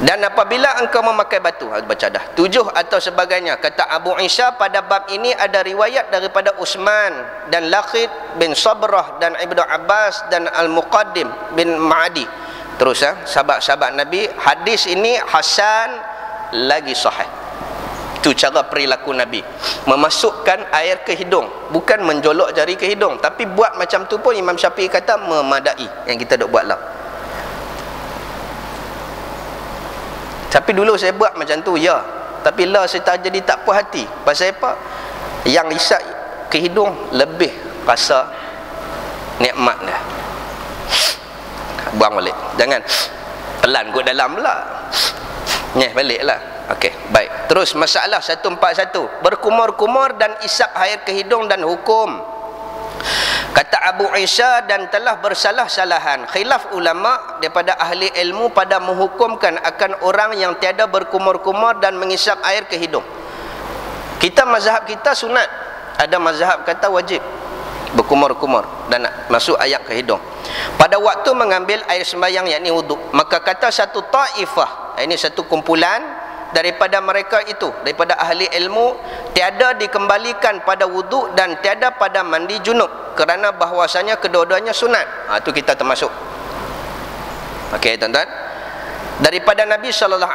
Dan apabila engkau memakai batu, baca dah 7 atau sebagainya, kata Abu Isa, pada bab ini ada riwayat daripada Utsman dan Laqid bin Sabrah dan Ibnu Abbas dan Al-Muqaddim bin Ma'adi. Terus sahabat-sahabat Nabi, hadis ini hasan lagi sahih. Itu cara perilaku Nabi, memasukkan air ke hidung, bukan menjolok jari ke hidung. Tapi buat macam tu pun Imam Syafi'i kata memadai, yang kita duk buatlah. Tapi dulu saya buat macam tu, ya. Tapi lah saya tak jadi tak puas hati. Pasal apa? Yang isap ke hidung lebih rasa nikmat dia. Buang balik. Jangan pelan kot dalam pula. Nyeh balik lah. Okey, baik. Terus masalah 141. Berkumur-kumur dan isap air ke hidung dan hukum. Kata Abu Isa, dan telah bersalah-salahan khilaf ulama daripada ahli ilmu pada menghukumkan akan orang yang tiada berkumur-kumur dan mengisap air ke hidung. Kita mazhab kita sunat, ada mazhab kata wajib berkumur-kumur dan masuk air ke hidung pada waktu mengambil air sembahyang, yakni wuduk. Maka kata satu taifah, ini satu kumpulan daripada mereka itu, daripada ahli ilmu, tiada dikembalikan pada wuduk dan tiada pada mandi junub, kerana bahwasanya kedua-duanya sunat. Itu kita termasuk. Okey tuan-tuan, daripada Nabi SAW,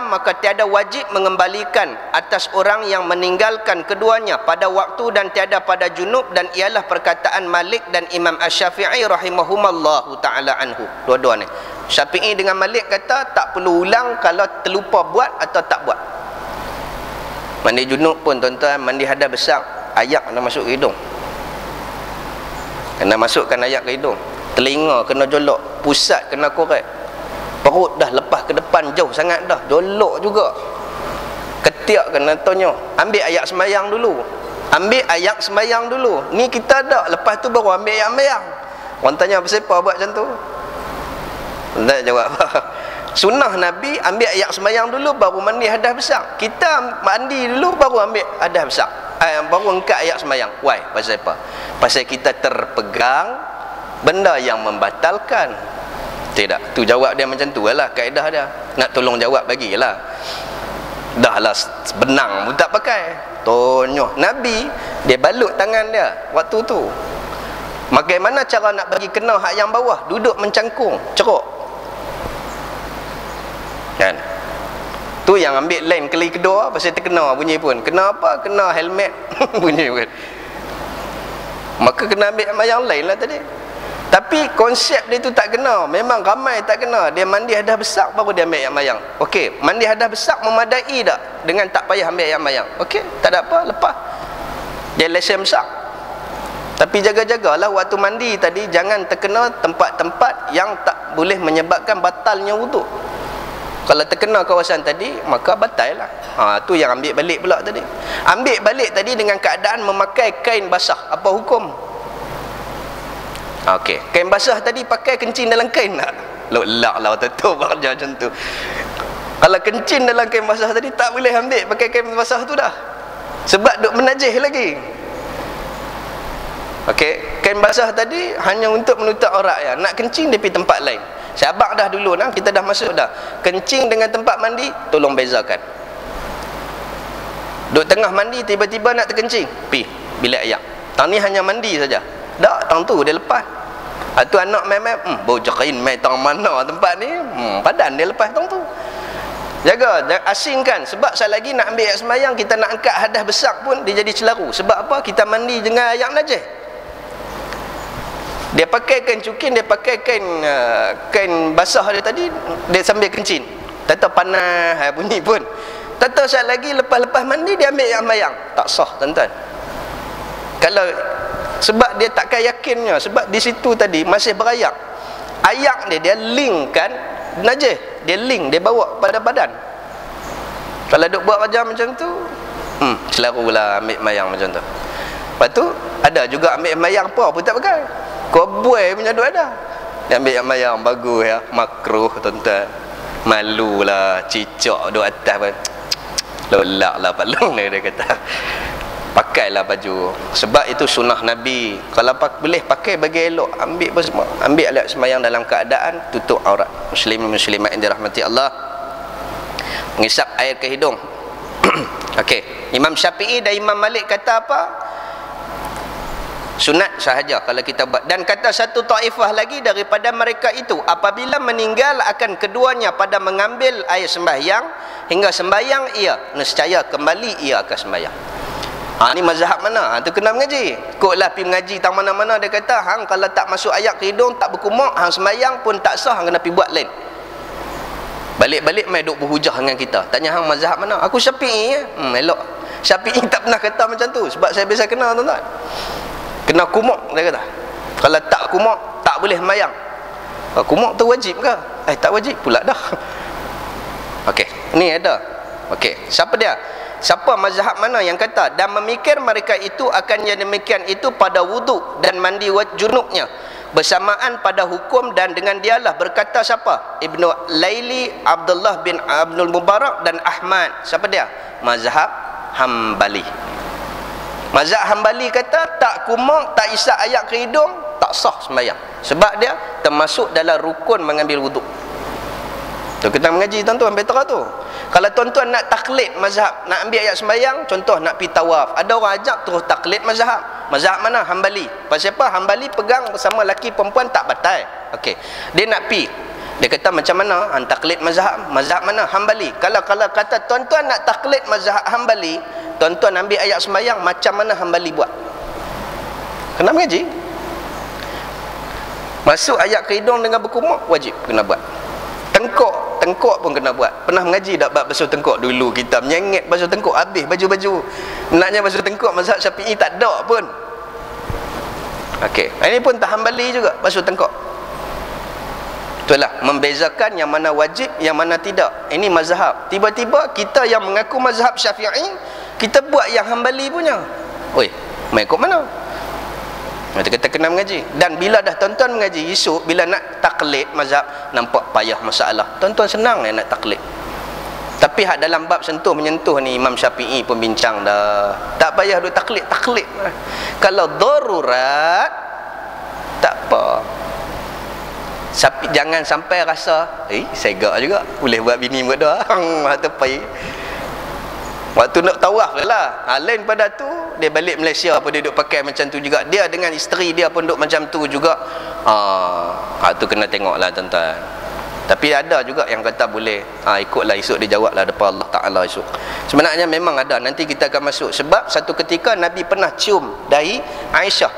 maka tiada wajib mengembalikan atas orang yang meninggalkan keduanya pada waktu dan tiada pada junub, dan ialah perkataan Malik dan Imam Asy-Syafi'i rahimahumallahu ta'ala anhu. Dua-dua ni, Syafi'i dengan Malik kata tak perlu ulang kalau terlupa buat atau tak buat. Mandi junub pun tuan-tuan, mandi hadas besar, ayak kena masuk ke hidung, kena masukkan ayak ke hidung, telinga kena jolok, pusat kena korek, perut dah lepas ke depan jauh sangat dah, jolok juga, ketiak kena tonyo. Ambil ayat sembahyang dulu, ambil ayat sembahyang dulu. Ni kita dak, lepas tu baru ambil ayat sembahyang. Orang tanya siapa buat macam tu? Tak jawab. Sunnah Nabi ambil ayat sembahyang dulu baru mandi hadas besar. Kita mandi dulu baru ambil hadas besar, baru angkat ayat sembahyang. Why? Pasal apa? Pasal kita terpegang benda yang membatalkan. Tidak, tu jawab dia macam tu lah, kaedah dia. Nak tolong jawab bagilah. Dah lah benang pun tak pakai. Tonyoh. Nabi, dia balut tangan dia waktu tu. Bagaimana cara nak bagi kena hak yang bawah? Duduk mencangkung, ceruk. Kan? Tu yang ambil line kali kedua pasal terkena bunyi pun. Kena apa? Kena helmet bunyi pun. Maka kena ambil yang lain lah tadi. Tapi konsep dia tu tak kena. Memang ramai tak kena. Dia mandi hadas besar baru dia ambil ayat mayang. Okey, mandi hadas besar memadai tak dengan tak payah ambil ayat mayang? Okey, tak ada apa, lepas. Dia lesen besar. Tapi jaga-jagalah waktu mandi tadi, jangan terkena tempat-tempat yang tak boleh menyebabkan batalnya wuduk. Kalau terkena kawasan tadi, maka batal lah. Tu yang ambil balik pula tadi. Ambil balik tadi dengan keadaan memakai kain basah. Apa hukum? Okey, kain basah tadi pakai kencing dalam kain tak? Lak lah tutup kerja macam tu. Kalau kencing dalam kain basah tadi tak boleh ambil pakai kain basah tu dah. Sebab duk menajis lagi. Okey, kain basah tadi hanya untuk menutup aurat ya. Nak kencing dia pergi tempat lain. Syabak dah dulu nah, kita dah masuk dah. Kencing dengan tempat mandi tolong bezakan. Duk tengah mandi tiba-tiba nak terkencing, pi bilik ayak. Tang ni hanya mandi saja. Dak, tang tu dia lepas. Tu anak mai bojakin mai tang mana tempat ni? Padan dia lepas tang tu. Jaga, asingkan. Sebab sekali lagi nak ambil ayat sembahyang, kita nak angkat hadas besar pun dia jadi celaru. Sebab apa? Kita mandi dengan ayat najis. Dia pakai kain cukin, dia pakai kain basah dia tadi, dia sambil kencing. Tata panas bunyi pun. Tata sekali lagi lepas-lepas mandi dia ambil yang mayang. Tak sah tuan-tuan. Kalau sebab dia takkan yakinnya, sebab di situ tadi masih berayak. Ayak dia linkkan najis, dia link, dia bawa pada badan. Kalau duk buat wajah macam tu, celarulah ambil mayang macam tu. Lepas tu ada juga ambil mayang apa pun tak pakai. Koboi punya duk ada. Dia ambil yang mayang bagus ya, makruh tuan-tuan. Malulah cicak duk atas pun. Lolak lah palung dia kata. Pakailah baju. Sebab itu sunnah Nabi. Kalau boleh pakai bagi elok, ambil pun semua. Ambil alat sembahyang dalam keadaan tutup aurat. Muslimin muslimat yang dirahmati Allah. Mengisap air ke hidung. Okey, Imam Syafi'i dan Imam Malik kata apa? Sunat sahaja kalau kita buat. Dan kata satu taifah lagi daripada mereka itu, apabila meninggal akan keduanya pada mengambil air sembahyang, hingga sembahyang ia nescaya kembali ia akan sembahyang. Ni mazhab mana? Tu kena mengaji. Koklah pergi mengaji tang mana-mana dia kata hang kalau tak masuk ayat ke hidung tak berkumur, hang sembahyang pun tak sah, hang kena pergi buat lain. Balik-balik mai duk berhujah dengan kita. Tanya hang mazhab mana? Aku Syafi'i ya. Elok. Syafi'i tak pernah kata macam tu sebab saya biasa kenal tuan-tuan. Kena kumuk dia kata. Kalau tak kumuk tak boleh sembahyang. Kumuk tu wajib ke? Tak wajib pula dah. Okey, ni ada. Okey, siapa dia? Siapa mazhab mana yang kata dan memikir mereka itu akan yang demikian itu pada wuduk dan mandi junubnya bersamaan pada hukum, dan dengan dialah berkata siapa? Ibnu Laili, Abdullah bin Abdul Mubarak dan Ahmad. Siapa dia? Mazhab Hambali. Mazhab Hambali kata tak kumur, tak isap ayat ke hidung, tak sah sembahyang, sebab dia termasuk dalam rukun mengambil wuduk. Tu kita mengaji tuan-tuan betera tu. Kalau tuan-tuan nak taklid mazhab, nak ambil ayat sembahyang, contoh nak pergi tawaf, ada orang ajak terus taklid mazhab. Mazhab mana? Hambali. Pasal apa? Hambali pegang bersama laki perempuan tak batal. Okey. Dia nak pergi, dia kata macam mana? Taklid mazhab. Mazhab mana? Hambali. Kalau kata tuan-tuan nak taklid mazhab Hambali, tuan-tuan ambil ayat sembahyang macam mana Hambali buat. Kena mengaji. Masuk ayat ke hidung dengan berkumur, wajib kena buat. Tengkok pun kena buat. Pernah mengaji tak bab basuh tengkok dulu? Kita menyengit basuh tengkok, habis baju-baju. Naknya basuh tengkok mazhab Syafi'i tak ada pun. Okey, ini pun tak Hambali juga basuh tengkok. Itulah membezakan yang mana wajib, yang mana tidak. Ini mazhab. Tiba-tiba kita yang mengaku mazhab Syafi'i, kita buat yang Hambali punya. Oi, mengikut mana? Kita kena mengaji. Dan bila dah tuan-tuan mengaji, esok bila nak taklid mazhab, nampak payah masalah. Tuan-tuan senang nak taklid. Tapi hak dalam bab sentuh menyentuh ni Imam Syafi'i pun bincang dah. Tak payah duk taklid. Kalau darurat tak apa. Jangan sampai rasa segak juga boleh buat bini buat dah. Tepi. Waktu nak tawaf lah. Lain pada tu dia balik Malaysia pun dia duk pakai macam tu juga. Dia dengan isteri dia pun duk macam tu juga. Tu kena tengoklah tuan-tuan. Tapi ada juga yang kata boleh. Ikutlah esok dia jawablah depan Allah Ta'ala esok. Sebenarnya memang ada. Nanti kita akan masuk. Sebab satu ketika Nabi pernah cium dahi Aisyah.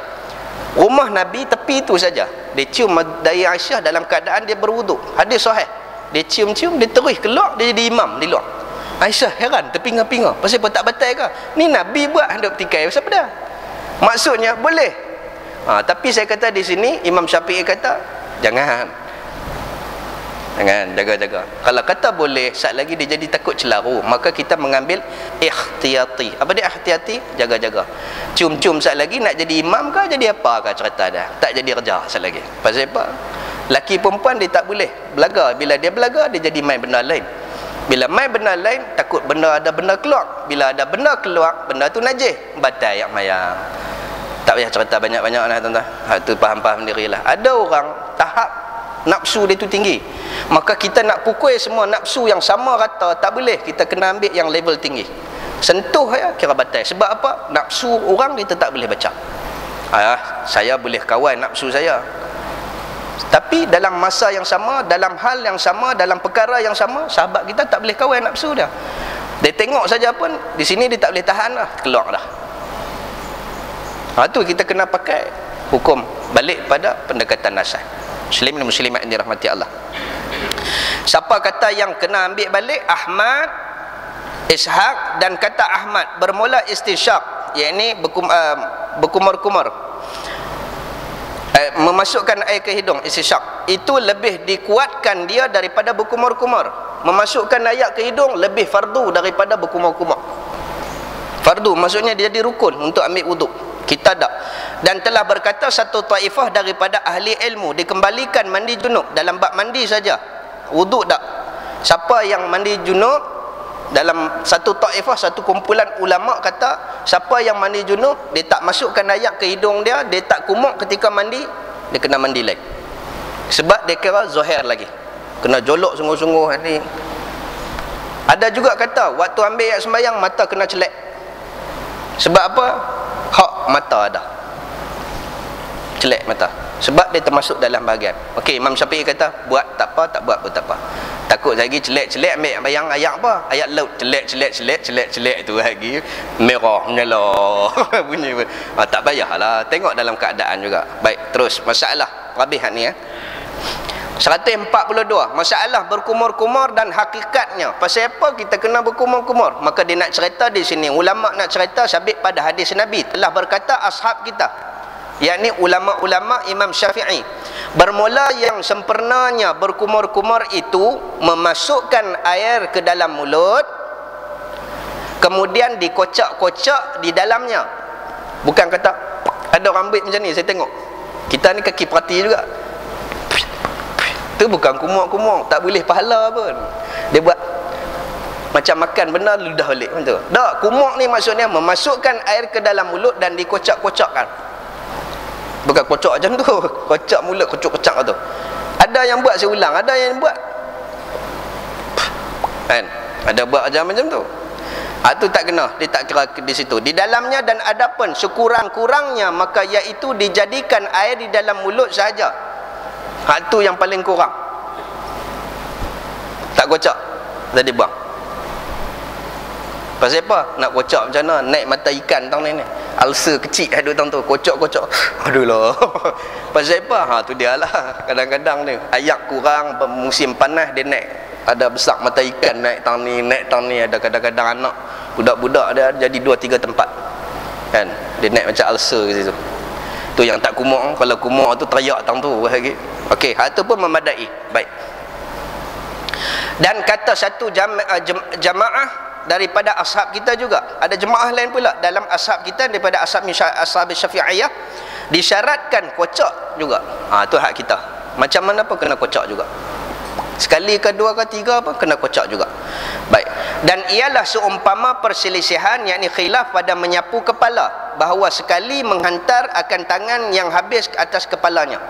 Rumah Nabi tepi tu saja. Dia cium dahi Aisyah dalam keadaan dia berwuduk. Hadis sahih. Dia cium-cium, dia terus keluar, dia jadi imam di luar. Aisyah heran, terpinga-pinga. Pasal apa tak batal ke? Ni Nabi buat hendak petikai. Pasal apa dah? Maksudnya boleh. Tapi saya kata di sini Imam Syafi'i kata jangan, jaga-jaga. Kalau kata boleh, saat lagi dia jadi takut celaru, maka kita mengambil ikhtiyati. Apa dia ikhtiyati? Jaga-jaga. Cium-cium saat lagi nak jadi imam ke jadi apa ke cerita dah. Tak jadi kerja saat lagi. Pasal apa? Laki perempuan dia tak boleh belaga. Bila dia belaga, dia jadi main benda lain. Bila main benda lain, takut ada benda keluar. Bila ada benda keluar, benda tu najis, batal ayat mayang. Tak payah cerita banyak-banyak lah tuan-tuan. Itu faham-faham dirilah. Ada orang tahap nafsu dia tu tinggi, maka kita nak pukul semua nafsu yang sama rata, tak boleh. Kita kena ambil yang level tinggi. Sentuh ya kira batal. Sebab apa? Nafsu orang kita tak boleh baca. Saya boleh kawan nafsu saya, tapi dalam masa yang sama, dalam hal yang sama, dalam perkara yang sama, sahabat kita tak boleh kawan nafsu dia. Dia tengok saja pun di sini dia tak boleh tahan lah, keluar dah. Tu kita kena pakai hukum balik pada pendekatan nasah. Muslim dan muslimat yang dirahmati Allah. Siapa kata yang kena ambil balik? Ahmad, Ishaq, dan kata Ahmad bermula istinsyaq, yakni berkumur-kumur, memasukkan air ke hidung, istinsyaq. Itu lebih dikuatkan dia daripada berkumur-kumur. Memasukkan ayat ke hidung lebih fardu daripada berkumur-kumur. Fardu maksudnya dia jadi rukun untuk ambil wuduk. Kita tak. Dan telah berkata satu taifah daripada ahli ilmu dikembalikan mandi junub dalam bab mandi saja, wuduk tak. Siapa yang mandi junub, dalam satu taifah, satu kumpulan ulama kata siapa yang mandi junub, dia tak masukkan ayat ke hidung dia, dia tak kumuk ketika mandi, dia kena mandi lagi. Sebab dia kira zahir lagi, kena jolok sungguh-sungguh ni. Ada juga kata waktu ambil ayat sembahyang mata kena celak. Sebab apa? Hak mata ada, celak mata, sebab dia termasuk dalam bahagian. Okey, Imam Syafi'i kata buat tak apa, tak buat pun tak apa. Takut lagi celak-celak ambil bayang ayat apa? Ayat laut, celak tu lagi merah menyala bunyi. Tak payahlah, tengok dalam keadaan juga. Baik, terus masalah habis ni 142 masalah berkumur-kumur dan hakikatnya. Pasal apa kita kena berkumur-kumur? Maka dia nak cerita di sini, ulama nak cerita sabit pada hadis Nabi telah berkata ashab kita, yakni ulama-ulama Imam Syafi'i, bermula yang sempurnanya berkumur-kumur itu memasukkan air ke dalam mulut, kemudian dikocak-kocak di dalamnya. Bukan kata ada orang ambil macam ni, saya tengok kita ni kaki perhati juga, tu bukan kumuk-kumuk, tak boleh pahala pun. Dia buat macam makan benda ludah balik macam tu. Tak, kumuk ni maksudnya memasukkan air ke dalam mulut dan dikocak-kocakkan. Bukan kocak macam tu, kocak mulut, kocak-kocak tu. Ada yang buat saya ulang, ada yang buat kan, ada buat macam tu. Tu tak kena, dia tak kira di situ. Di dalamnya dan adapun sekurang-kurangnya maka iaitu dijadikan air di dalam mulut sahaja. Tu yang paling kurang. Tak kocak, jadi buang. Pasal apa? Nak kocak macam mana? Naik mata ikan tang ni. Ulcer kecil ada tang tu, kocak-kocak. Aduh lah. Pasal apa? Tu dia lah. Kadang-kadang ni ayak kurang, musim panas dia naik. Ada besar mata ikan naik tang ni. Ada kadang-kadang anak budak-budak dia jadi 2-3 tempat. Kan? Dia naik macam ulcer ke situ. Tu yang tak kumuk. Kalau kumuk tu teriak tang tu lagi. Okey, tu pun memadai. Baik. Dan kata satu jamaah daripada ashab kita juga, ada jemaah lain pula dalam ashab kita daripada ashab Syafi'iyah disyaratkan kocak juga. Tu hak kita. Macam mana pun kena kocak juga. Sekali ke dua ke tiga apa kena kocak juga. Baik. Dan ialah seumpama perselisihan, yakni khilaf pada menyapu kepala, bahawa sekali menghantar akan tangan yang habis ke atas kepalanya.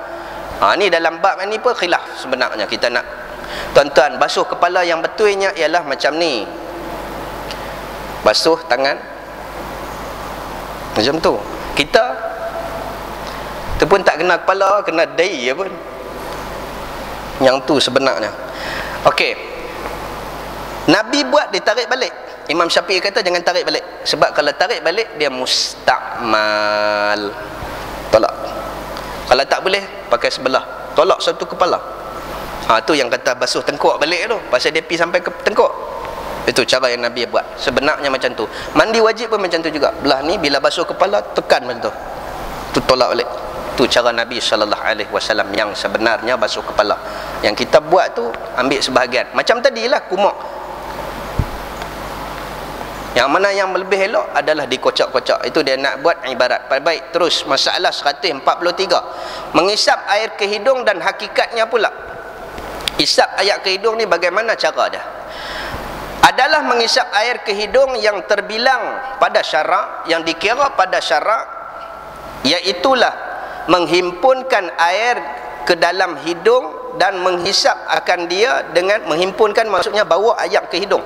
Ni dalam bab ni pun khilaf sebenarnya. Kita nak tuan-tuan basuh kepala yang betulnya ialah macam ni. Basuh tangan macam tu. Kita tu pun tak kena kepala, kena dahi pun. Yang tu sebenarnya. Okey. Nabi buat ditarik balik. Imam Syafi'i kata jangan tarik balik. Sebab kalau tarik balik dia mustakmal. Tolak. Kalau tak boleh pakai sebelah. Tolak satu kepala. Tu yang kata basuh tengkuk balik tu. Pasal dia pergi sampai ke tengkuk. Itu cara yang Nabi buat. Sebenarnya macam tu. Mandi wajib pun macam tu juga. Belah ni bila basuh kepala tekan macam tu. Tu tolak balik. Tu cara Nabi SAW yang sebenarnya basuh kepala. Yang kita buat tu ambil sebahagian. Macam tadilah kumuk. Yang mana yang lebih elok adalah dikocak-kocak. Itu dia nak buat ibarat. Baik, terus masalah 143. Mengisap air ke hidung dan hakikatnya pula. Isap air ke hidung ni bagaimana cara dia? Adalah mengisap air ke hidung yang terbilang pada syarak, yang dikira pada syarak, iaitulah menghimpunkan air ke dalam hidung dan menghisap akan dia dengan menghimpunkan, maksudnya bawa air ke hidung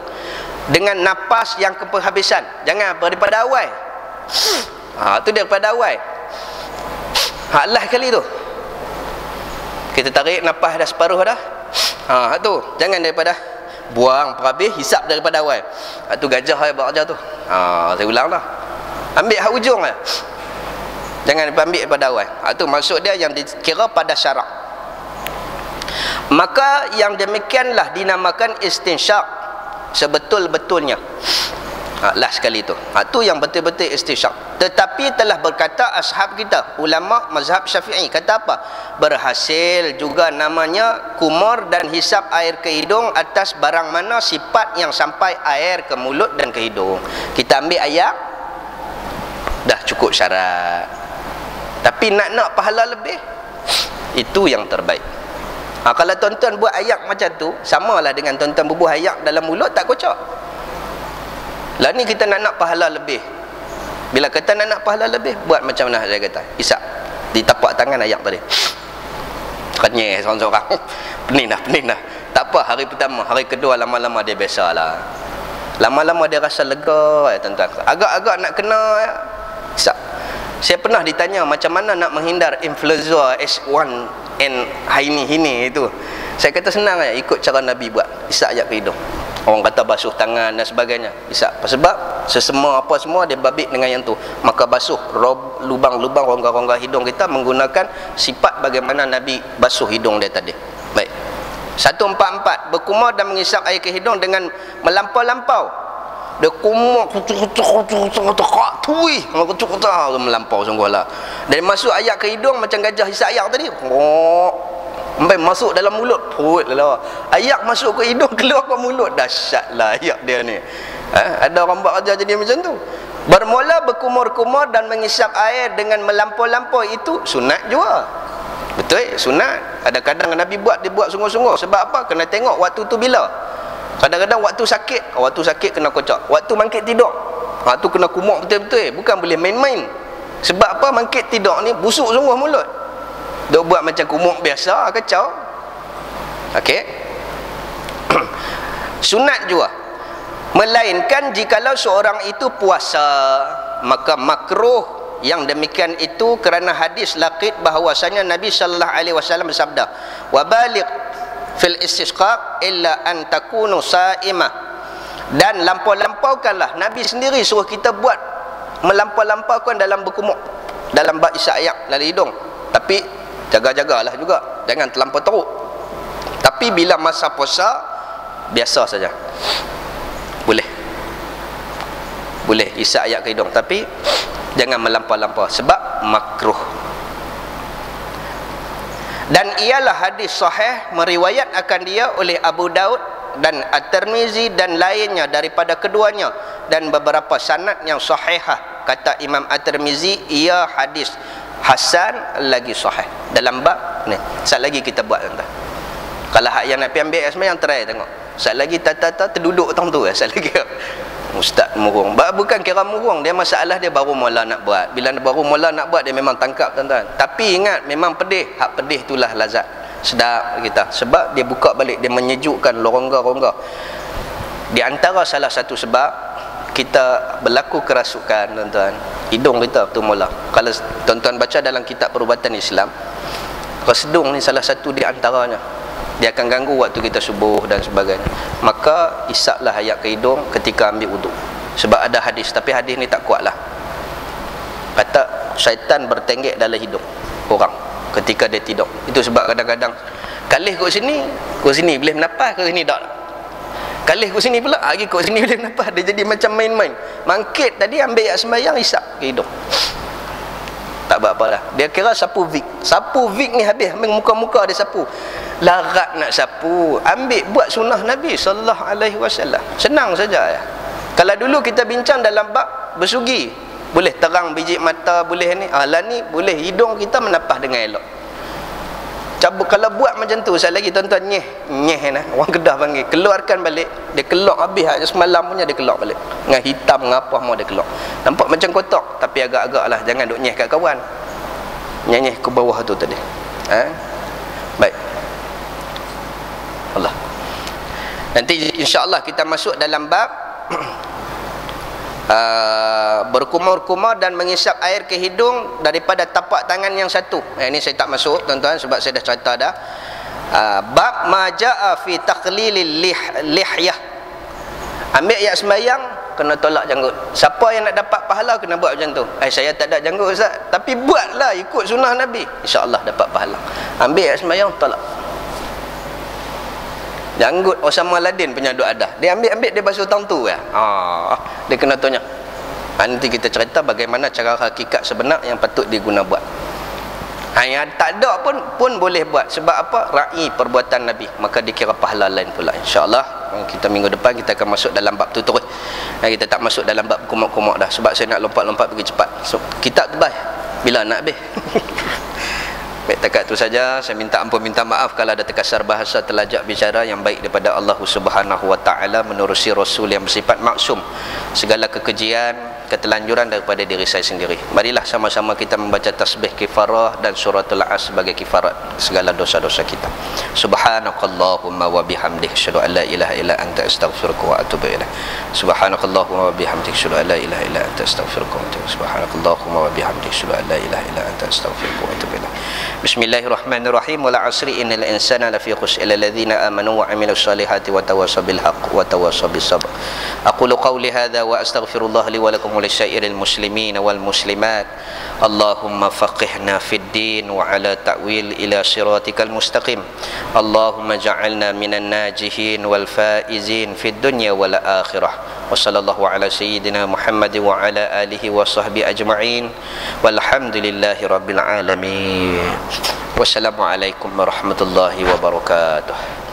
dengan napas yang kehabisan. Jangan daripada awal. Tu daripada awal. Lah kali tu. Kita tarik napas dah separuh dah. Tu jangan daripada buang perhabis, hisap daripada awal. Tu gajah yang buat kerja tu. Saya ulang dah. Ambil hak ujung lah. Jangan ambil daripada awal. Tu maksud dia yang dikira pada syarak. Maka yang demikianlah dinamakan istinsyaq sebetul-betulnya. Last sekali tu. Tu yang betul-betul istinsyaq. Tetapi telah berkata ashab kita, ulama mazhab Syafi'i, kata apa? Berhasil juga namanya kumur dan hisap air ke hidung atas barang mana sifat yang sampai air ke mulut dan ke hidung. Kita ambil ayat dah cukup syarat. Tapi nak pahala lebih, itu yang terbaik. Kalau tuan-tuan buat ayak macam tu, samalah dengan tuan-tuan bubuh ayak dalam mulut tak kocak. Lah ni kita nak pahala lebih. Bila kata nak pahala lebih, buat macam mana saya kata? Isap di tapak tangan ayak tadi. Kenyai seorang-seorang. Pening dah. Tak apa, hari pertama, hari kedua lama-lama dia biasalah. Lama-lama dia rasa lega ya tuan-tuan. Agak-agak nak kena ya. Isap. Saya pernah ditanya macam mana nak menghindar influenza H1N ini itu. Saya kata senang aja, ikut cara Nabi buat. Isap aja ke hidung. Orang kata basuh tangan dan sebagainya. Isap. Sebab sesama apa semua dia babit dengan yang tu. Maka basuh lubang-lubang rongga-rongga hidung kita menggunakan sifat bagaimana Nabi basuh hidung dia tadi. Baik. 144, berkumur dan mengisap air ke hidung dengan melampau-lampau. Dia kumur tui melampau sungguhlah. Dan masuk ayak ke hidung macam gajah hisap ayak tadi. Sampai masuk dalam mulut. Perut lah. Ayak masuk ke hidung, keluar ke mulut. Dahsyatlah ayak dia ni. Ada orang buat kerja jadi macam tu. Bermula berkumur-kumur dan mengisap air dengan melampau-lampau itu sunat juga. Betul, sunat. Kadang-kadang Nabi buat, dia buat sungguh-sungguh. Sebab apa? Kena tengok waktu tu bila. Kadang-kadang waktu sakit kena kocak. Waktu mangkit tidur, tu kena kumur betul-betul. Bukan boleh main-main. Sebab apa? Mangkit tidur ni busuk sungguh mulut. Dia buat macam kumur biasa, kacau. Okey. Sunat juga. Melainkan jikalau seorang itu puasa, maka makruh yang demikian itu kerana hadis laqit bahawasanya Nabi sallallahu alaihi wasallam bersabda, wa baligh fil istisqa illa an takunu sa'imah. Dan lampau-lampaukanlah, Nabi sendiri suruh kita buat melampau-lampaukan dalam berkumur, dalam bak isyak ayak dalam hidung. Tapi jaga-jagalah juga, jangan terlampau teruk. Tapi bila masa puasa biasa saja. Boleh isyak ayak ke hidung, tapi jangan melampau-lampau sebab makruh. Dan ialah hadis sahih meriwayat akan dia oleh Abu Daud dan At-Tirmizi dan lainnya daripada keduanya, dan beberapa sanad yang sahihah. Kata Imam At-Tirmizi, ia hadis hasan lagi sahih. Dalam bab ni, sekali lagi kita buat tuan-tuan. Kalau hak yang nak pergi ambil sembahyang, try tengok. Sekali lagi tata terduduk tang tu, sekali lagi ustaz murung. Bukan kira murung, dia masalah dia baru mula nak buat. Bila baru mula nak buat, dia memang tangkap tuan-tuan. Tapi ingat, memang pedih. Hak pedih itulah lazat sedap kita. Sebab dia buka balik, dia menyejukkan rongga-rongga. Di antara salah satu sebab kita berlaku kerasukan tuan-tuan, hidung kita tu mula. Kalau tuan-tuan baca dalam kitab perubatan Islam, kesedung ni salah satu di antaranya. Dia akan ganggu waktu kita subuh dan sebagainya. Maka isaplah ayak ke hidung ketika ambil wuduk. Sebab ada hadis, tapi hadis ni tak kuat lah. Kata syaitan bertenggek dalam hidung orang ketika dia tidur. Itu sebab kadang-kadang kalih kot sini boleh menafas, kot sini tak. Kalih kot sini pula, lagi kot sini boleh menafas. Dia jadi macam main-main. Mangkit tadi ambil ayak sembahyang, isap ke hidung. Tak buat apa lah. Dia kira sapu Vic. Sapu Vic ni habis, muka-muka dia sapu. Larat nak sapu, ambil buat sunnah Nabi sallallahu alaihi wasallam. Senang saja ya. Kalau dulu kita bincang dalam bab bersugi, boleh terang biji mata, boleh ni. Lah ni boleh hidung kita menapah dengan elok. Cabut kalau buat macam tu, sekali lagi tuan-tuan nyeh nah. Orang Kedah panggil, keluarkan balik. Dia kelok habis semalam punya, dia kelok balik. Dengan hitam dengan apa mau dia kelok. Nampak macam kotak, tapi agak-agak lah, jangan duk nyeh kat kawan. Nyeh ke bawah tu tadi. Baik. Allah. Nanti insya-Allah kita masuk dalam bab berkumur-kumur dan mengisap air ke hidung daripada tapak tangan yang satu. Ini saya tak masuk tuan-tuan sebab saya dah cerita dah. Bab majaa fi taqlilil lihyah. Ambil ayat sembahyang kena tolak janggut. Siapa yang nak dapat pahala kena buat macam tu. Saya tak ada janggut ustaz, tapi buatlah ikut sunnah Nabi, insya-Allah dapat pahala. Ambil ayat sembahyang tolak. Janggut Osama Ladin punya duk ada. Dia ambil dia basuh tang tu ya. Dia kena tanya. Nanti kita cerita bagaimana cara hakikat sebenar yang patut diguna buat. Yang tak ada pun boleh buat. Sebab apa? Ra'i perbuatan Nabi, maka dikira pahala lain pula. Insya-Allah kita minggu depan kita akan masuk dalam bab tu terus. Kita tak masuk dalam bab kumuk-kumuk dah sebab saya nak lompat-lompat pergi cepat. So, kitab tebal. Bila nak habis? Baik, takat tu saja. Saya minta ampun, minta maaf kalau ada terkasar bahasa, terlajak bicara yang baik daripada Allah Subhanahu wa taala menerusi Rasul yang bersifat maksum segala kekejian, ketelanjuran daripada diri saya sendiri. Marilah sama-sama kita membaca tasbih kifarah dan suratul as sebagai kifarat segala dosa-dosa kita. Subhanakallahumma wa bihamdika asyhadu an la ilaha illa anta astaghfiruka wa atubu ilaik. Subhanakallahumma wa bihamdika asyhadu an la ilaha illa anta astaghfiruka wa atubu ilaik. Subhanakallahumma wa bihamdika asyhadu an la ilaha illa anta astaghfiruka wa atubu ilaik. Bismillahirrahmanirrahim. Wal 'asri innal insana lafi khusr illa alladhina amanu wa 'amilus solihati wa tawassaw bil haqq wa tawassaw bis sabr. Aqulu qawli hadha wa astaghfirullah li wa lakum wa lisairil muslimin wal muslimat. Allahumma faqihna fid din wa ala ta'wil ila siratikal mustaqim. Allahumma ja'alna minan najihin wal faizin fid dunya wal akhirah. Wa sallallahu ala sayyidina Muhammad wa ala alihi wa sahbihi ajma'in. Walhamdulillahi rabbil alamin. Wassalamualaikum warahmatullahi wabarakatuh.